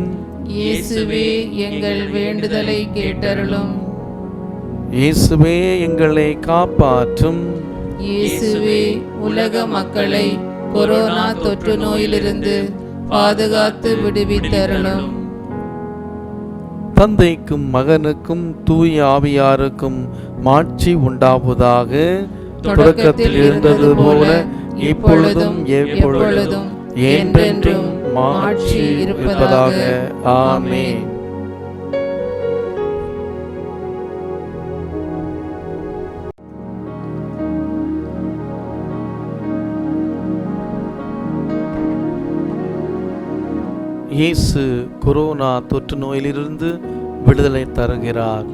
இயேசுவே எங்கள் வேண்டுதலை கேட்டருளும். இயேசுவே எங்களை காப்பாற்றும். இயேசுவே உலக மக்களை கொரோனா தொற்று நோயிலிருந்து பாதுகாத்து விடுவித்தருளும். தந்தைக்கும் மகனுக்கும் தூய ஆவியாருக்கும் மாட்சி உண்டாவதாக. தொடக்கத்தில் இருந்தது போல இப்பொழுதும் எப்பொழுதும் என்றென்றும் மாட்சி இருப்பதாக. ஆமென். இயேசு கொரோனா தொற்று நோயிலிருந்து விடுதலை தருகிறார்.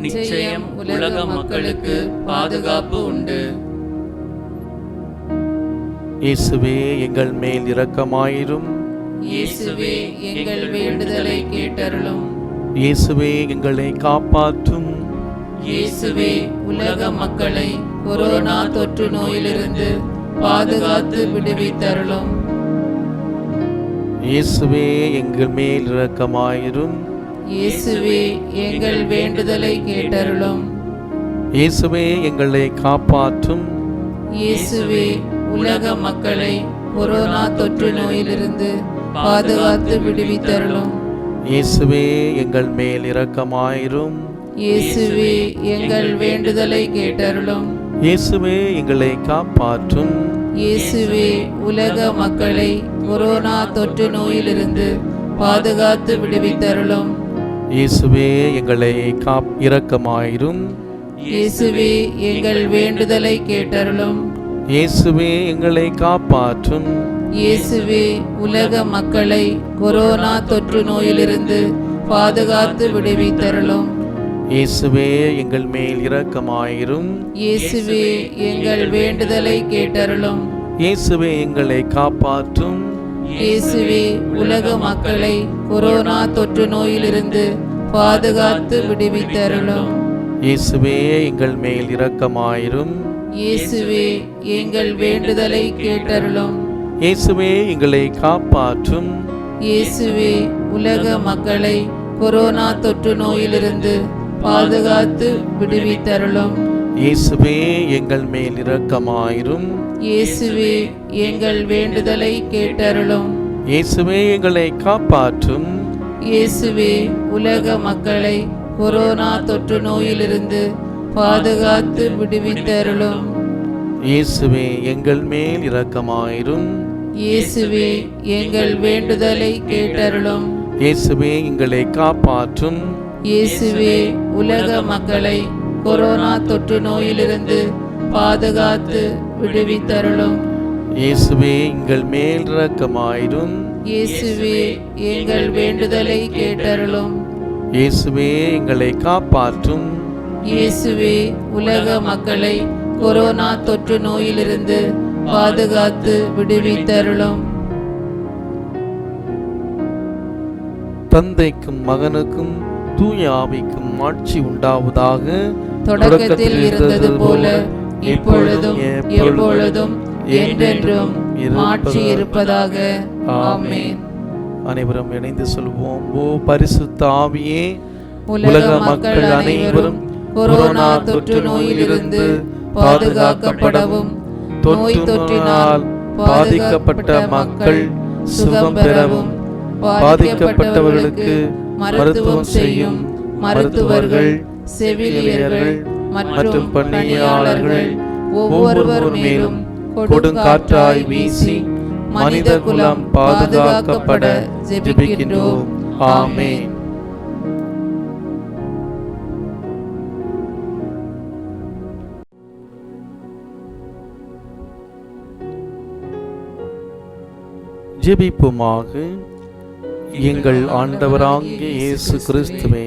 நிச்சயம் உலக மக்களுக்கு பாதுகாப்பு உண்டு. இயேசுவே எங்கள் மேல் இரக்கமாயிரும். இயேசுவே எங்கள் வேண்டுதலை கேட்டருளும். இயேசுவே எங்களை காப்பாற்றும். இயேசுவே உலக மக்களை கொரோனா தொற்று நோயிலிருந்து பாதுகாத்து விடுவித்தருளும். இயேசுவே எங்கள் மேல் இரக்கமாயிரும். இயேசுவே எங்கள் வேண்டுதலை கேட்டருளும். இயேசுவே எங்களை காப்பாற்றும். இயேசுவே உலக மக்களை கொரோனா தொற்று நோயிலிருந்து பாதுகாத்து விடுவித்தருளும். இயேசுவே எங்கள் மேல் இரக்கமாயிரும். இயேசுவே எங்கள் வேண்டுதலை கேட்டருளும். இயேசுவே எங்களை காப்பாற்றும். இயேசுவே உலக மக்களை கொரோனா தொற்று நோயிலிருந்து பாதுகாத்து விடுவித்தருளும். இயேசுவே எங்களை இரக்கமாயிரும். இயேசுவே எங்கள் வேண்டுதலை கேட்டருளும். இயேசுவே எங்களை காப்பாற்றும். இயேசுவே உலக மக்களை கொரோனா தொற்று நோயிலிருந்து பாதுகாத்து விடுவித்தருளும். இயேசுவே எங்கள் மேல் இரக்கமாயிரும். இயேசுவே எங்கள் வேண்டுதலை கேட்டருளும். இயேசுவே எங்களை காப்பாற்றும். இயேசுவே உலக மக்களை கொரோனா தொற்று நோயிலிருந்து பாதுகாத்து விடுவித்தருளும். இயேசுவே எங்கள் மேல் இரக்கமாயிரும். இயேசுவே எங்கள் வேண்டுதலை கேட்டருளும். இயேசுவே எங்களை காப்பாற்றும். இயேசுவே உலக மக்களை கொரோனா தொற்று நோயிலிருந்து பாதுகாத்து விடுவித்தருளும். இயேசுவே எங்கள் மேல் இரக்கமாயிரும். இயேசுவே எங்கள் வேண்டுதலை கேட்டருளும். இயேசுவே எங்களை காப்பாற்றும். இயேசுவே உலக மக்களை கொரோனா தொற்று நோயிலிருந்து பாதுகாத்து விடுவித்தருளும். இயேசுவே எங்கள் மேல் இரக்கமாயிரும். இயேசுவே எங்கள் வேண்டுதலை கேட்டருளும். இயேசுவே எங்களை காப்பாற்றும். இயேசுவே உலக மக்களை கொரோனா தொற்று நோயிலிருந்து பாதுகாத்து விடுவித்தருளும். இயேசுவே எங்கள் மேல் இரக்கமாயிரும். இயேசுவே எங்கள் வேண்டுதலை கேட்டருளும். இயேசுவே எங்களை காப்பாற்றும். இயேசுவே உலக மக்களை கொரோனா தொற்று நோயிலிருந்து பாதுகாத்து விடுவித்தருளும். தந்தைக்கும் மகனுக்கும் தூய ஆவிக்கும் ஆட்சி உண்டாவதாக. தொடக்கத்தில் இருந்தது போல இப்பொழுதும் எப்பொழுதும் என்றென்றும் ஆட்சி இருப்பதாக. ஆமென். அனைவரும் இணைந்து சொல்வோம். ஓ பரிசுத்த ஆவியே, உலக மக்கள் அனைவரும் கொரோனா தொற்று நோயிலிருந்து பாதுகாக்கப்படவும், நோய் தொற்றினால் பாதிக்கப்பட்ட மக்கள் சுகம் பெறவும், பாதிக்கப்பட்டவர்களுக்கு மருத்துவம் செய்யும் மருத்துவர்கள், செவிலியர்கள் மற்றும் பணியாளர்கள் ஒவ்வொருவர் மேலும் கொடுங்காற்றாய் வீசி மனித குலம் பாதுகாக்கப்பட ஜெபிக்கின்றோம். ஆமென். ஜெபிப்போமாக. எங்கள் ஆண்டவராகிய இயேசு கிறிஸ்துவே,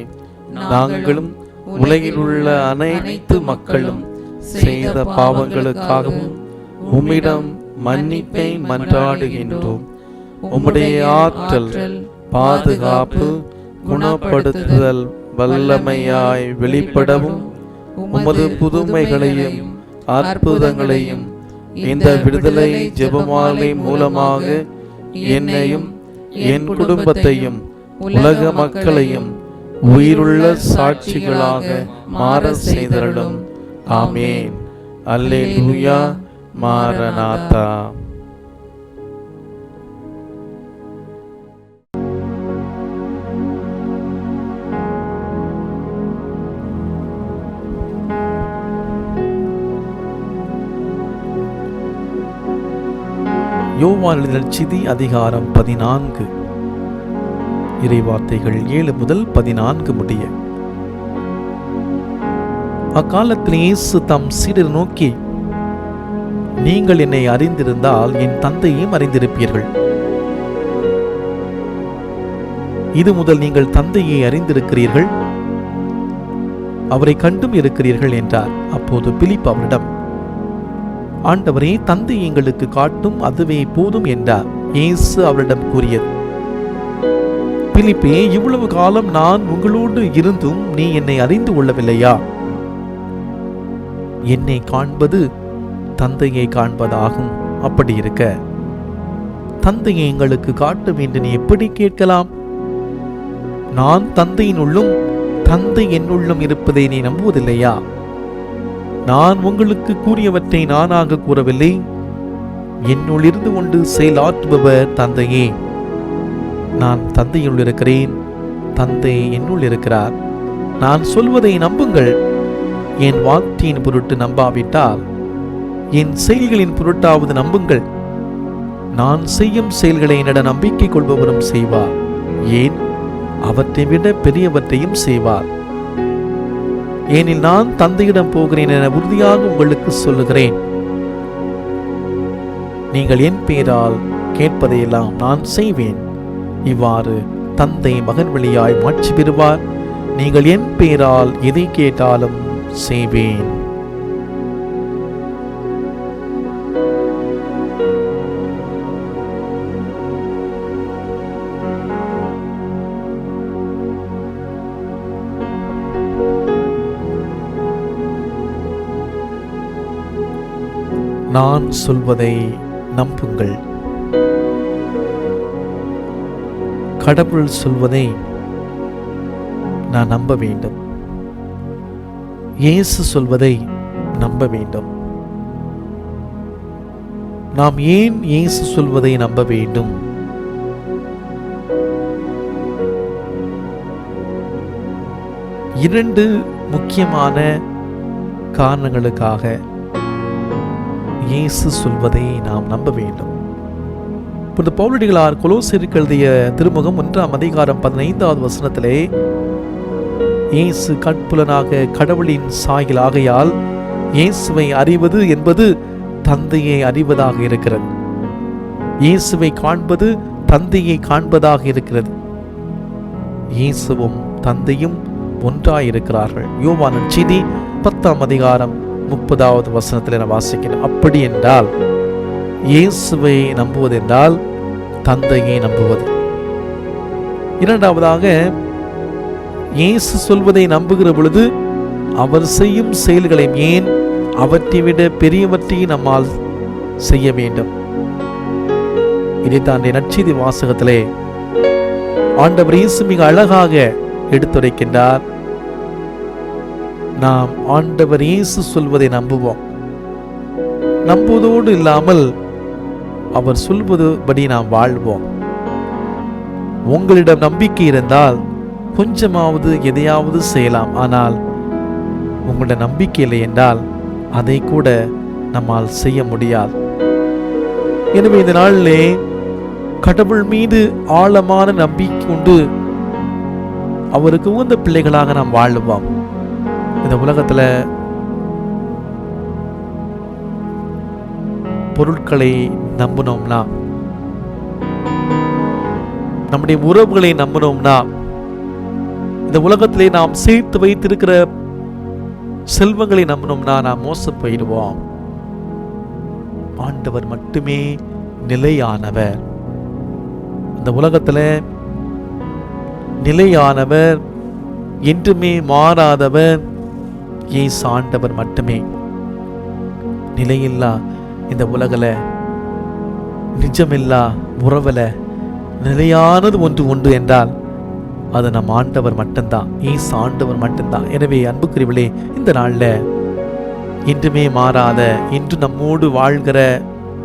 நாங்களும் உலகில் உள்ள அனைத்து மக்களும் செய்த பாவங்களுக்காகவும் உம்மிடம் மன்னிப்பை மன்றாடுகின்றோம். உம்முடைய ஆற்றல், பாதுகாப்பு, குணப்படுத்துதல் வல்லமையாய் வெளிப்படவும், உமது புதுமைகளையும் அற்புதங்களையும் இந்த விடுதலை ஜெபமாலை மூலமாக என்னையும் என் குடும்பத்தையும் உலக மக்களையும் உயிருள்ள சாட்சிகளாக மாற செய்தருளும். ஆமென். அல்லேலூயா. மாரநாதா. யோவான் எழுதின நற்செய்தி அதிகாரம் 14, இறைவார்த்தைகள் 7 முதல் 14 முடிய. அக்காலத்தில் இயேசு தம் சீடரை நோக்கி, நீங்கள் என்னை அறிந்திருந்தால் என் தந்தையையும் அறிந்திருப்பீர்கள். இது முதல் நீங்கள் தந்தையை அறிந்திருக்கிறீர்கள், அவரை கண்டும் இருக்கிறீர்கள் என்றார். அப்போது பிலிப்பு அவரிடம், ஆண்டவரே, தந்தை எங்களுக்கு காட்டும், அதுவே போதும் என்றார். இயேசு அவரிடம் கூறியது, பிலிப்பே, இவ்வளவு காலம் நான் உங்களோடு இருந்தும் நீ என்னை அறிந்து கொள்ளவில்லையா? என்னை காண்பது தந்தையை காண்பதாகும். அப்படி இருக்க தந்தையை எங்களுக்கு காட்டும் என்று நீ எப்படி கேட்கலாம்? நான் தந்தையினுள்ளும் தந்தை என்னுள்ளும் இருப்பதை நீ நம்புவதில்லையா? நான் உங்களுக்கு கூறியவற்றை நானாக கூறவில்லை, என்னுள் இருந்து கொண்டு செயலாற்றுபவர் தந்தையே. நான் தந்தையுள் இருக்கிறேன், தந்தை என்னுள் இருக்கிறார். நான் சொல்வதை நம்புங்கள். என் வார்த்தையின் பொருட்டு நம்பாவிட்டால் என் செயல்களின் பொருட்டாவது நம்புங்கள். நான் செய்யும் செயல்களை என்னிட நம்பிக்கை கொள்பவரும் செய்வார், ஏன் அவற்றை விட பெரியவற்றையும் செய்வார். ஏனில் நான் தந்தையிடம் போகிறேன் என உறுதியாக உங்களுக்கு சொல்லுகிறேன். நீங்கள் என் பெயரால் கேட்பதையெல்லாம் நான் செய்வேன். இவ்வாறு தந்தை மகன் வழியாய் மாட்சி பெறுவார். நீங்கள் என் பெயரால் எதை கேட்டாலும் செய்வேன். நான் சொல்வதை நம்புங்கள். கடவுள் சொல்வதை நான் நம்ப வேண்டும். இயேசு சொல்வதை நம்ப வேண்டும். நாம் ஏன் இயேசு சொல்வதை நம்ப வேண்டும்? இரண்டு முக்கியமான காரணங்களுக்காக இயேசு சொல்வதை நாம் நம்ப வேண்டும். புனித பவுலடிகளார் கொலோசியருக்கு எழுதிய திருமுகம் 1ஆம் அதிகாரம் 15வது வசனத்திலே, இயேசு கட்புலனாக கடவுளின் சாயல் ஆகையால் இயேசுவை அறிவது என்பது தந்தையை அறிவதாக இருக்கிறது. இயேசுவை காண்பது தந்தையை காண்பதாக இருக்கிறது. இயேசுவும் தந்தையும் ஒன்றாயிருக்கிறார்கள். யோவான் நற்செய்தி 10ஆம் அதிகாரம் 30வது வசனத்தில் நான் வாசிக்கிறேன். அப்படி என்றால் இயேசுவை நம்புவதென்றால் தந்தையை நம்புவது. இரண்டாவதாக, இயேசு சொல்வதை நம்புகிற பொழுது அவர் செய்யும் செயல்களை, ஏன் அவற்றை விட பெரியவற்றை நம்மால் செய்ய வேண்டும். இதைத்தான் நற்செய்தி வாசகத்திலே ஆண்டவர் இயேசு மிக அழகாக எடுத்துரைக்கின்றார். நாம் ஆண்டவர் இயேசு சொல்வதை நம்புவோம். நம்புவதோடு இல்லாமல் அவர் சொல்வதுபடி நாம் வாழ்வோம். உங்களிடம் நம்பிக்கை இருந்தால் கொஞ்சமாவது எதையாவது செய்யலாம். ஆனால் உங்களிடம் நம்பிக்கை இல்லை என்றால் அதை கூட நம்மால் செய்ய முடியாது. எனவே இந்த நாளிலே கடவுள் மீது ஆழமான நம்பிக்கை கொண்டு அவருக்கு உகந்த பிள்ளைகளாக நாம் வாழுவோம். இந்த உலகத்துல பொருட்களை நம்பினோம்னா, நம்முடைய உறவுகளை நம்பினோம்னா, இந்த உலகத்திலே நாம் சேர்த்து வைத்திருக்கிற செல்வங்களை நம்பினோம்னா நாம் மோசம் போயிடுவோம். ஆண்டவர் மட்டுமே நிலையானவர். இந்த உலகத்துல நிலையானவர், என்றுமே மாறாதவர் இயேசு ஆண்டவர் மட்டுமே. நிலையில்லா இந்த உலகில, நிஜமில்லா உறவுல நிலையானது ஒன்று உண்டு என்றால் அது நம் ஆண்டவர் மட்டும்தான், இயேசு ஆண்டவர் மட்டும்தான். எனவே அன்புக்குரியவர்களே, இந்த நாளில் என்றுமே மாறாத, இன்று நம்மோடு வாழ்கிற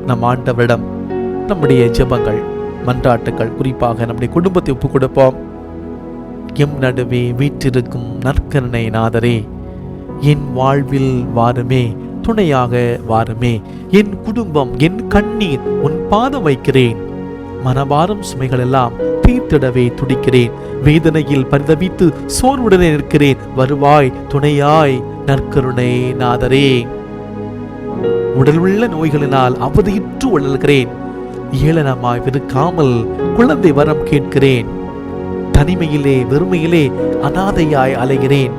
நம் ஆண்டவரிடம் நம்முடைய ஜெபங்கள், மன்றாட்டுக்கள், குறிப்பாக நம்முடைய குடும்பத்தை ஒப்புக் கொடுப்போம். எம் நடுவே வீற்றிருக்கும் நற்கருணை நாதரே, என் வாழ்வில் வாருமே, துணையாக வாருமே. என் குடும்பம், என் கண்ணீர் உன் பாதம் வைக்கிறேன். மனபாரம் சுமைகள் எல்லாம் தீர்த்திடவே துடிக்கிறேன். வேதனையில் பரிதவித்து சோர்வுடனே நிற்கிறேன். வருவாய் துணையாய் நற்கருணை நாதரே. உடல் உள்ள நோய்களினால் அவதியுற்று உழல்கிறேன். ஏளனமாய் விருக்காமல் குழந்தை வரம் கேட்கிறேன். தனிமையிலே வெறுமையிலே அனாதையாய் அலைகிறேன்.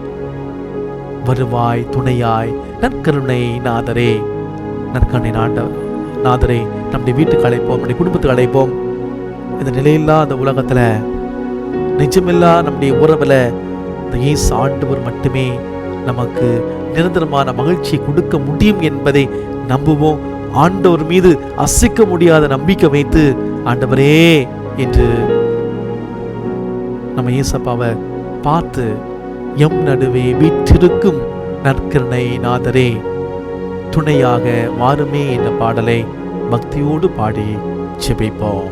வருவாய் துணையாய் நற்கருணை நாதரே. நற்கருணை நாதரே, நம்முடைய வீட்டுக்கு அழைப்போம், நம்முடைய குடும்பத்துக்கு அழைப்போம். இந்த நிலையில்லா அந்த உலகத்துல, நிஜமில்லா நம்முடைய உறவுல இந்த இயேசு ஆண்டவர் மட்டுமே நமக்கு நிரந்தரமான மகிழ்ச்சியை கொடுக்க முடியும் என்பதை நம்புவோம். ஆண்டவர் மீது அசைக்க முடியாத நம்பிக்கை வைத்து, ஆண்டவரே என்று நம்ம இயேசப்பாவை பார்த்து, எம் நடுவே வீற்றிருக்கும் நற்கருணை நாதரே, துணையாக வாருமே என்ற பாடலை பக்தியோடு பாடி ஜெபிப்போம்.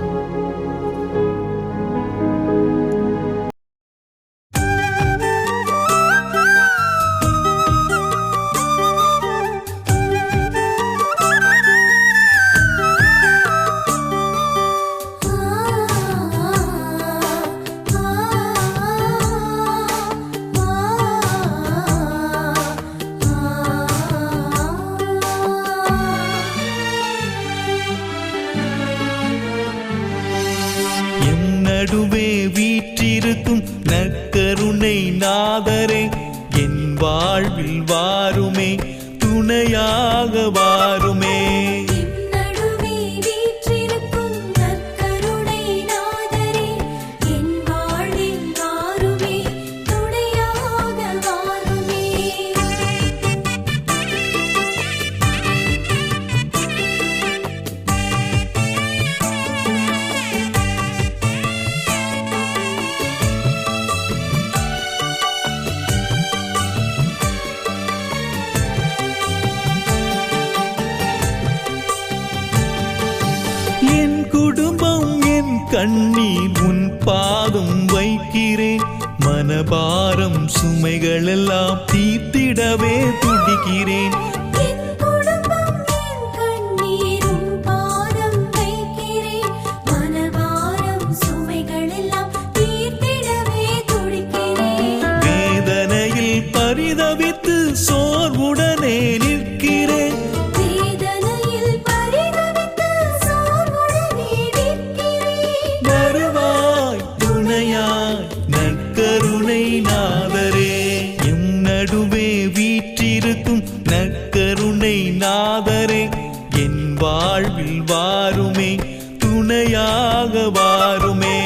நடுவே வீற்றிருக்கும் நற்கருணை நாதரே, என் வாழ்வில் வாருமே, துணையாக வாருமே. கண்ணீர் உன் பாதம் வைக்கிறேன். மனபாரம் சுமைகள் எல்லாம் தீர்த்திடவே துடிக்கிறேன். வேதனையில் பரிதவித்து சோர்வுடனே நிற்கிறேன். வருவாய் துணையாய் நற்கருணை நாதரே. வாருமே, துணையாக வாருமே.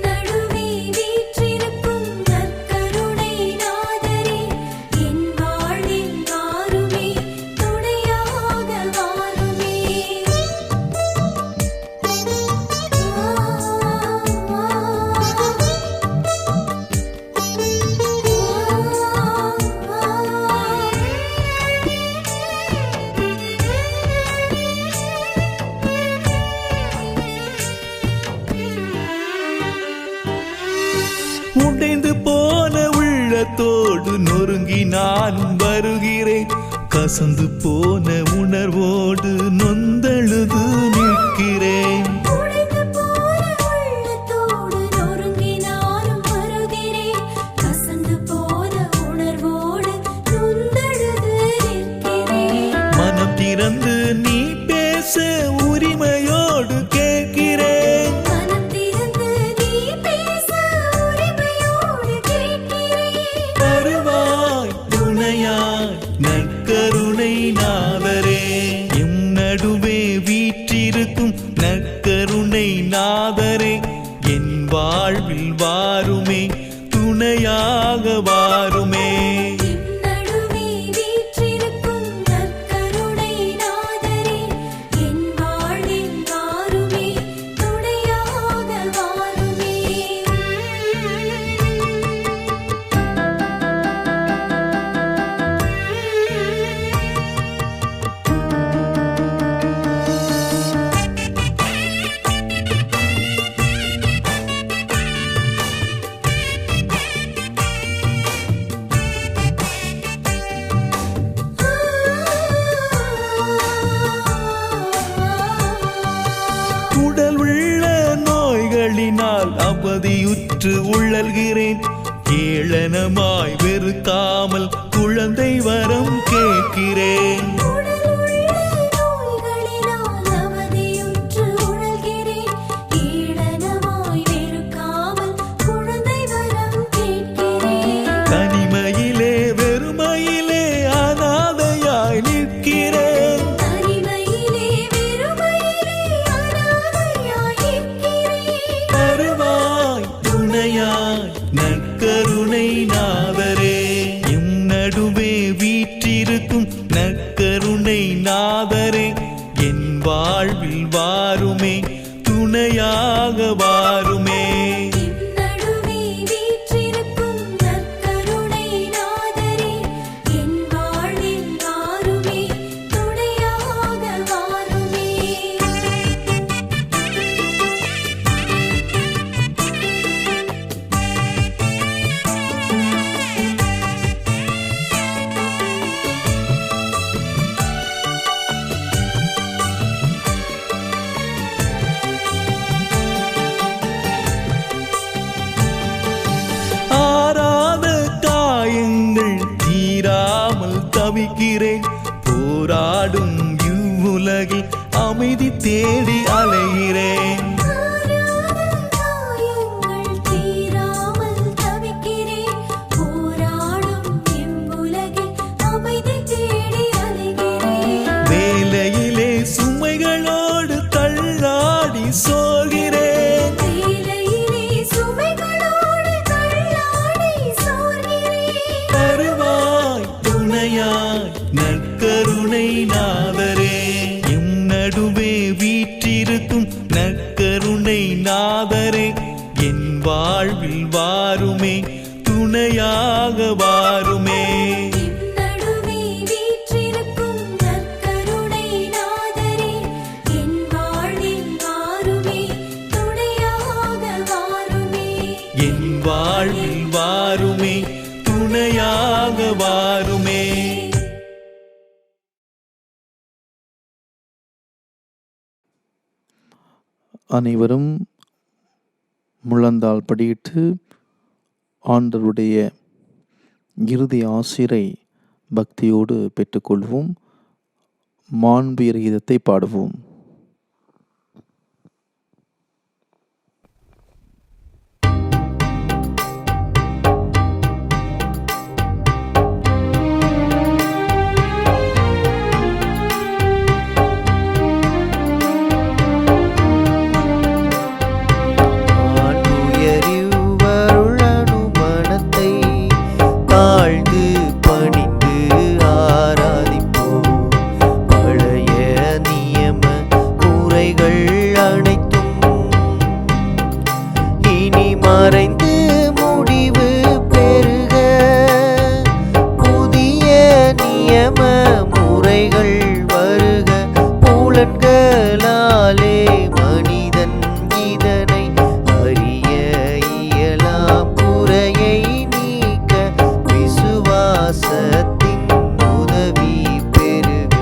நடுவே வீற்றிருக்கும் நற்கருணை நாதரே, என் வாழ்வில் வாருமே, துணையாக வாருமே. உடைந்து போன உள்ளத்தோடு நொறுங்கி நானும் வருகிறேன். கசந்து போன உணர்வோடு நொந்தழுது நிற்கிறேன். உடைந்து போன உள்ளத்தோடு நொறுங்கி நானும் வருகிறேன். கசந்து போன உணர்வோடு நொந்தழுது நிற்கிறேன். மனம் திறந்து நீ பேச உரிமையோடு கேட்கிறேன். மனம் திறந்து நீ பேச உரிமையோடு கேட்கிறேன். வருவாய் துணையாய் நற்கருணை நாதரே, எம் நடுவே வீற்றிருக்கும் நற்கருணை நாதரே, என் வாழ்வில் வாருமே, துணையாக வாருமே. நடுவே வீற்றிருக்கும் நற்கருணை நாதரே, என் வாழ்வில் வாருமே, துணையாக வாருமே. உடல் உள்ள நோய்களினால் அவதியுற்று உழல்கிறேன். ஏளனமாய் வெறுக்காமல் குழந்தை வரம் கேட்கிறேன். உடலுள்ள நோய்களினால் அவதியுற்று உழல்கிறேன். ஏளனமாய் வெறுக்காமல் குழந்தை வரம் கேட்கிறேன். தனிமையிலே வெறுமையிலே அனாதையாய் நிற்கிறேன். தனிமையிலே வெறுமையிலே அனாதையாய் நிற்கிறேன். வருவாய் துணையாய் நற்கருணை நாதரே, எம் நடுவே வீற்றிருக்கும் நற்கருணை நாதரே, என் வாழ்வில் வாருமே, துணையாக வாருமே. நடுவே வீற்றிருக்கும் நற்கருணை நாதரே, என் வாழ்வில் வாருமே, துணையாக வாருமே. ஆறாத காயங்கள் தீராமல் தவிக்கிறேன். போராடும் இவ்வுலகில் அமைதி தேடி அலைகிறேன். காயங்கள் தீராமல் தவிக்கிறேன். போராடும் இவ்வுலகில் அமைதி தேடி அலைகிறேன். வேலையிலே சுமைகளோடு தள்ளாடி சோகிறேன். வேலையிலே சுமைகளோடு தள்ளாடி சோர்கிறேன். வருவாய் துணையாய் நற்கருணை நாதரே, எம் நடுவே வீற்றிருக்கும் நற்கருணை நாதரே, என் வாழ்வில் வாருமே, துணையாக வாருமே. நடுவே வீற்றிருக்கும் நற்கருணை நாதரே, என் வாழ்வில் வாருமே, துணையாக வாருமே. என் வாழ்வில் வாருமே, துணையாக வாருமே. அனைவரும் முழந்தாள் படியிட்டு ஆண்டவருடைய இறுதி ஆசிரை பக்தியோடு பெற்றுக்கொள்வோம். மாண்பியர் கீதத்தை பாடுவோம். குறைகள் அனைத்தும் இனி மறைந்து முடிவு பெறுக. புதிய நியம முறைகள் வருக. புலன்களாலே மனிதன் இதனை அறிய இயலாம். குறையை நீக்க விசுவாசத்தின் உதவி பெறுக.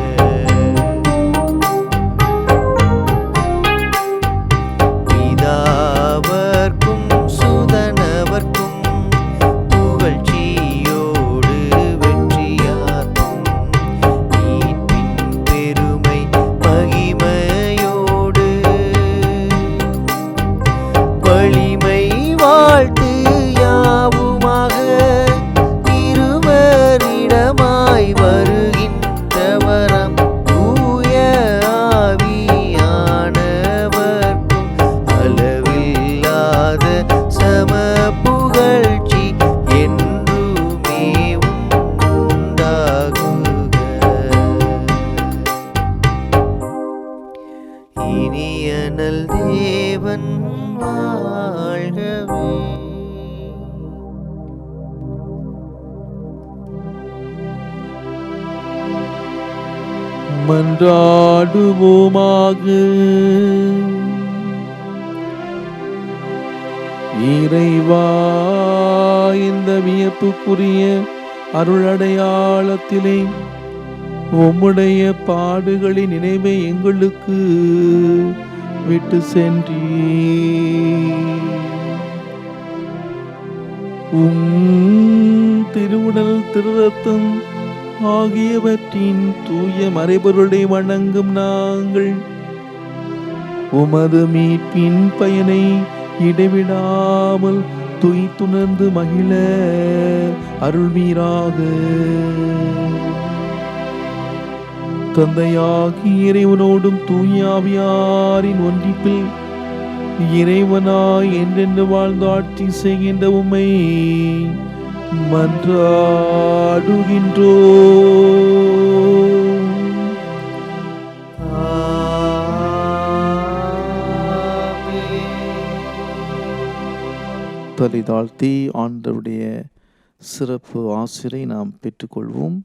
பிதாவர்க்கும் சுதனவர்க்கும் புகழ்ச்சியோடு வெற்றியாக்கும் மீட்பின் பெருமை மகிமையோடு வலிமை வாழ்த்து யாவுமாக இருவரிடமாய் வருகின்றவரம் தூய ஆவியானவர்க்கும் அளவில்லாத சம புகழ்ச்சி என்றுமே உண்டாகுக. இனியனல் தேவன் வாழ்கவே. மன்றாடுவோமாக. இறைவா, இந்த வியப்புக்குரிய அருளடையாளத்திலே உம்முடைய பாடுகளின் நினைவை எங்களுக்கு விட்டு சென்றீர். திருவுடல் திருரத்தம் ஆகியவற்றின் தூய மறைபொருளை வணங்கும் நாங்கள் உமது மீட்பின் பயனை இடைவிடாமல் துய்த்துணர்ந்து மகிழ அருள்வீராக. தந்தையாகி இறைவனோடும் தூய ஆவியாரின் ஒன்றிப்பில் இறைவனாய் என்றென்று வாழ்ந்து ஆட்சி செய்கின்ற உம்மை மன்றாடுகின்றோ. தலை தாழ்த்தி ஆண்டவருடைய சிறப்பு ஆசிரை நாம் பெற்றுக்கொள்வோம்.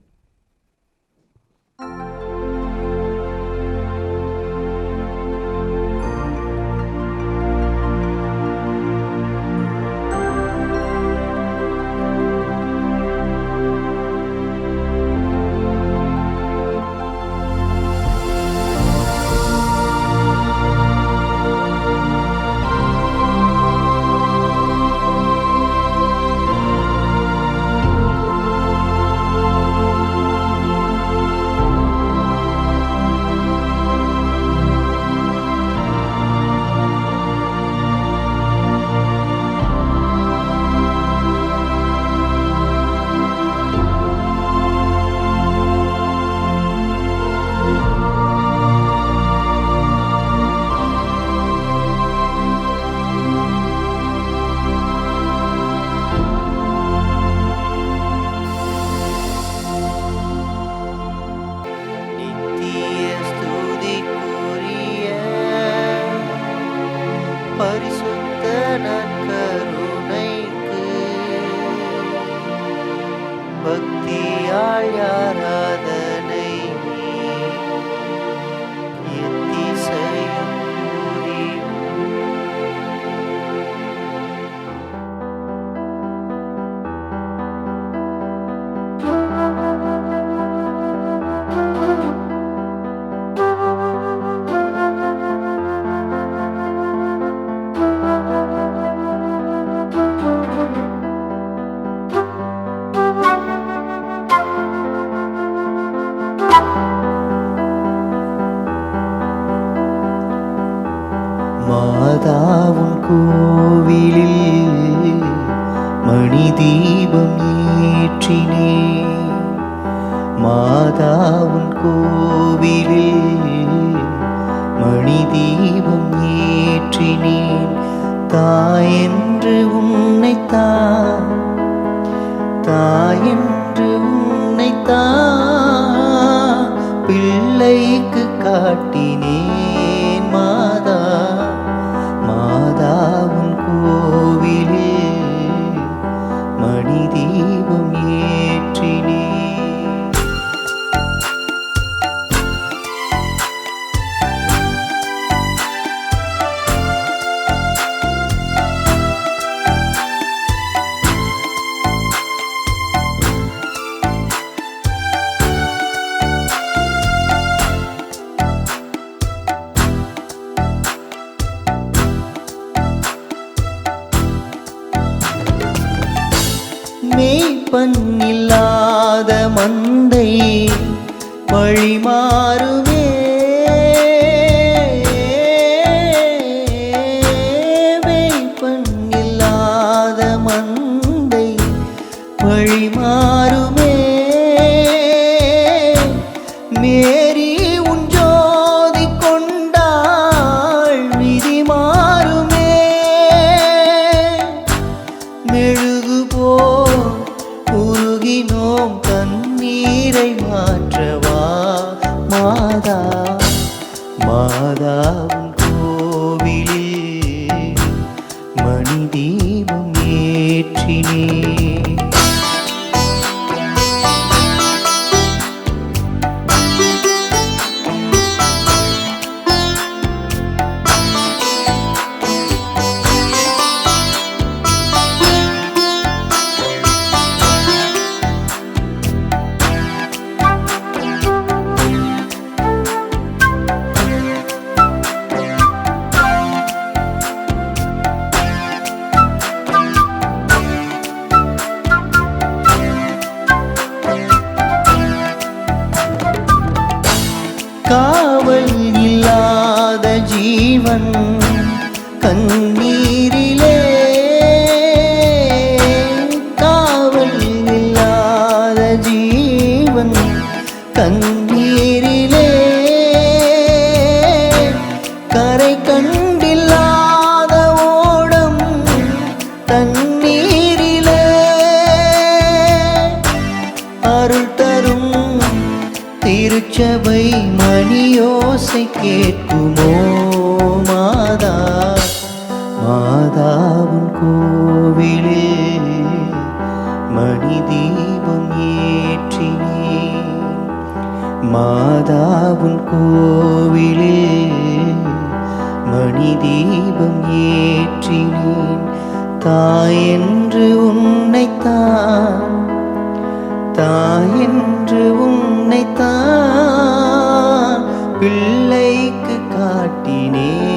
பரிசுத்த நற்கருணைக்கு பக்தியால் ஆராதனை எத்திசையும் புரியும். மாதாவும் கோவிலில் மணி தீபம் ஏற்றினே. மாதாவும் கோவிலில் மணி தீபம் ஏற்றினேன். தாயென்று உன்னைத்தான், தாயென்று உன்னைத்தான் பிள்ளைக்கு காட்டினேன். மேய்ப்பன் இல்லாத மந்தை வழிமாறுமே. மேய்ப்பன் இல்லாத மந்தை வழிமாறுமே. மேரி உன் ஜோதி கொண்டாள் விதி மாறுமே. மெழுகு போல் உருகினோம் தண்ணீரை மாற்றவா மாதா. மாதாவின் கோவிலில் மணி தீபம் ஏற்றினே. காவல் இல்லாத ஜீவன் கண்ணீரிலே. காவல் இல்லாத ஜீவன் கண்ணீரிலே. கரை கண்டில்லாத ஓடம் தண்ணீரிலே. அருள் தரும் திருச்சபை மணியோசை கேட்குமோ மாதா. மாதாவின் கோவிலில் மணி தீபம் ஏற்றினே. மாதாவின் கோவிலில் மணி தீபம் ஏற்றினேன். தாயென்று உன்னைத்தான், தாயென்று உன்னைத்தான் பிள்ளைக்கு காட்டினேன்.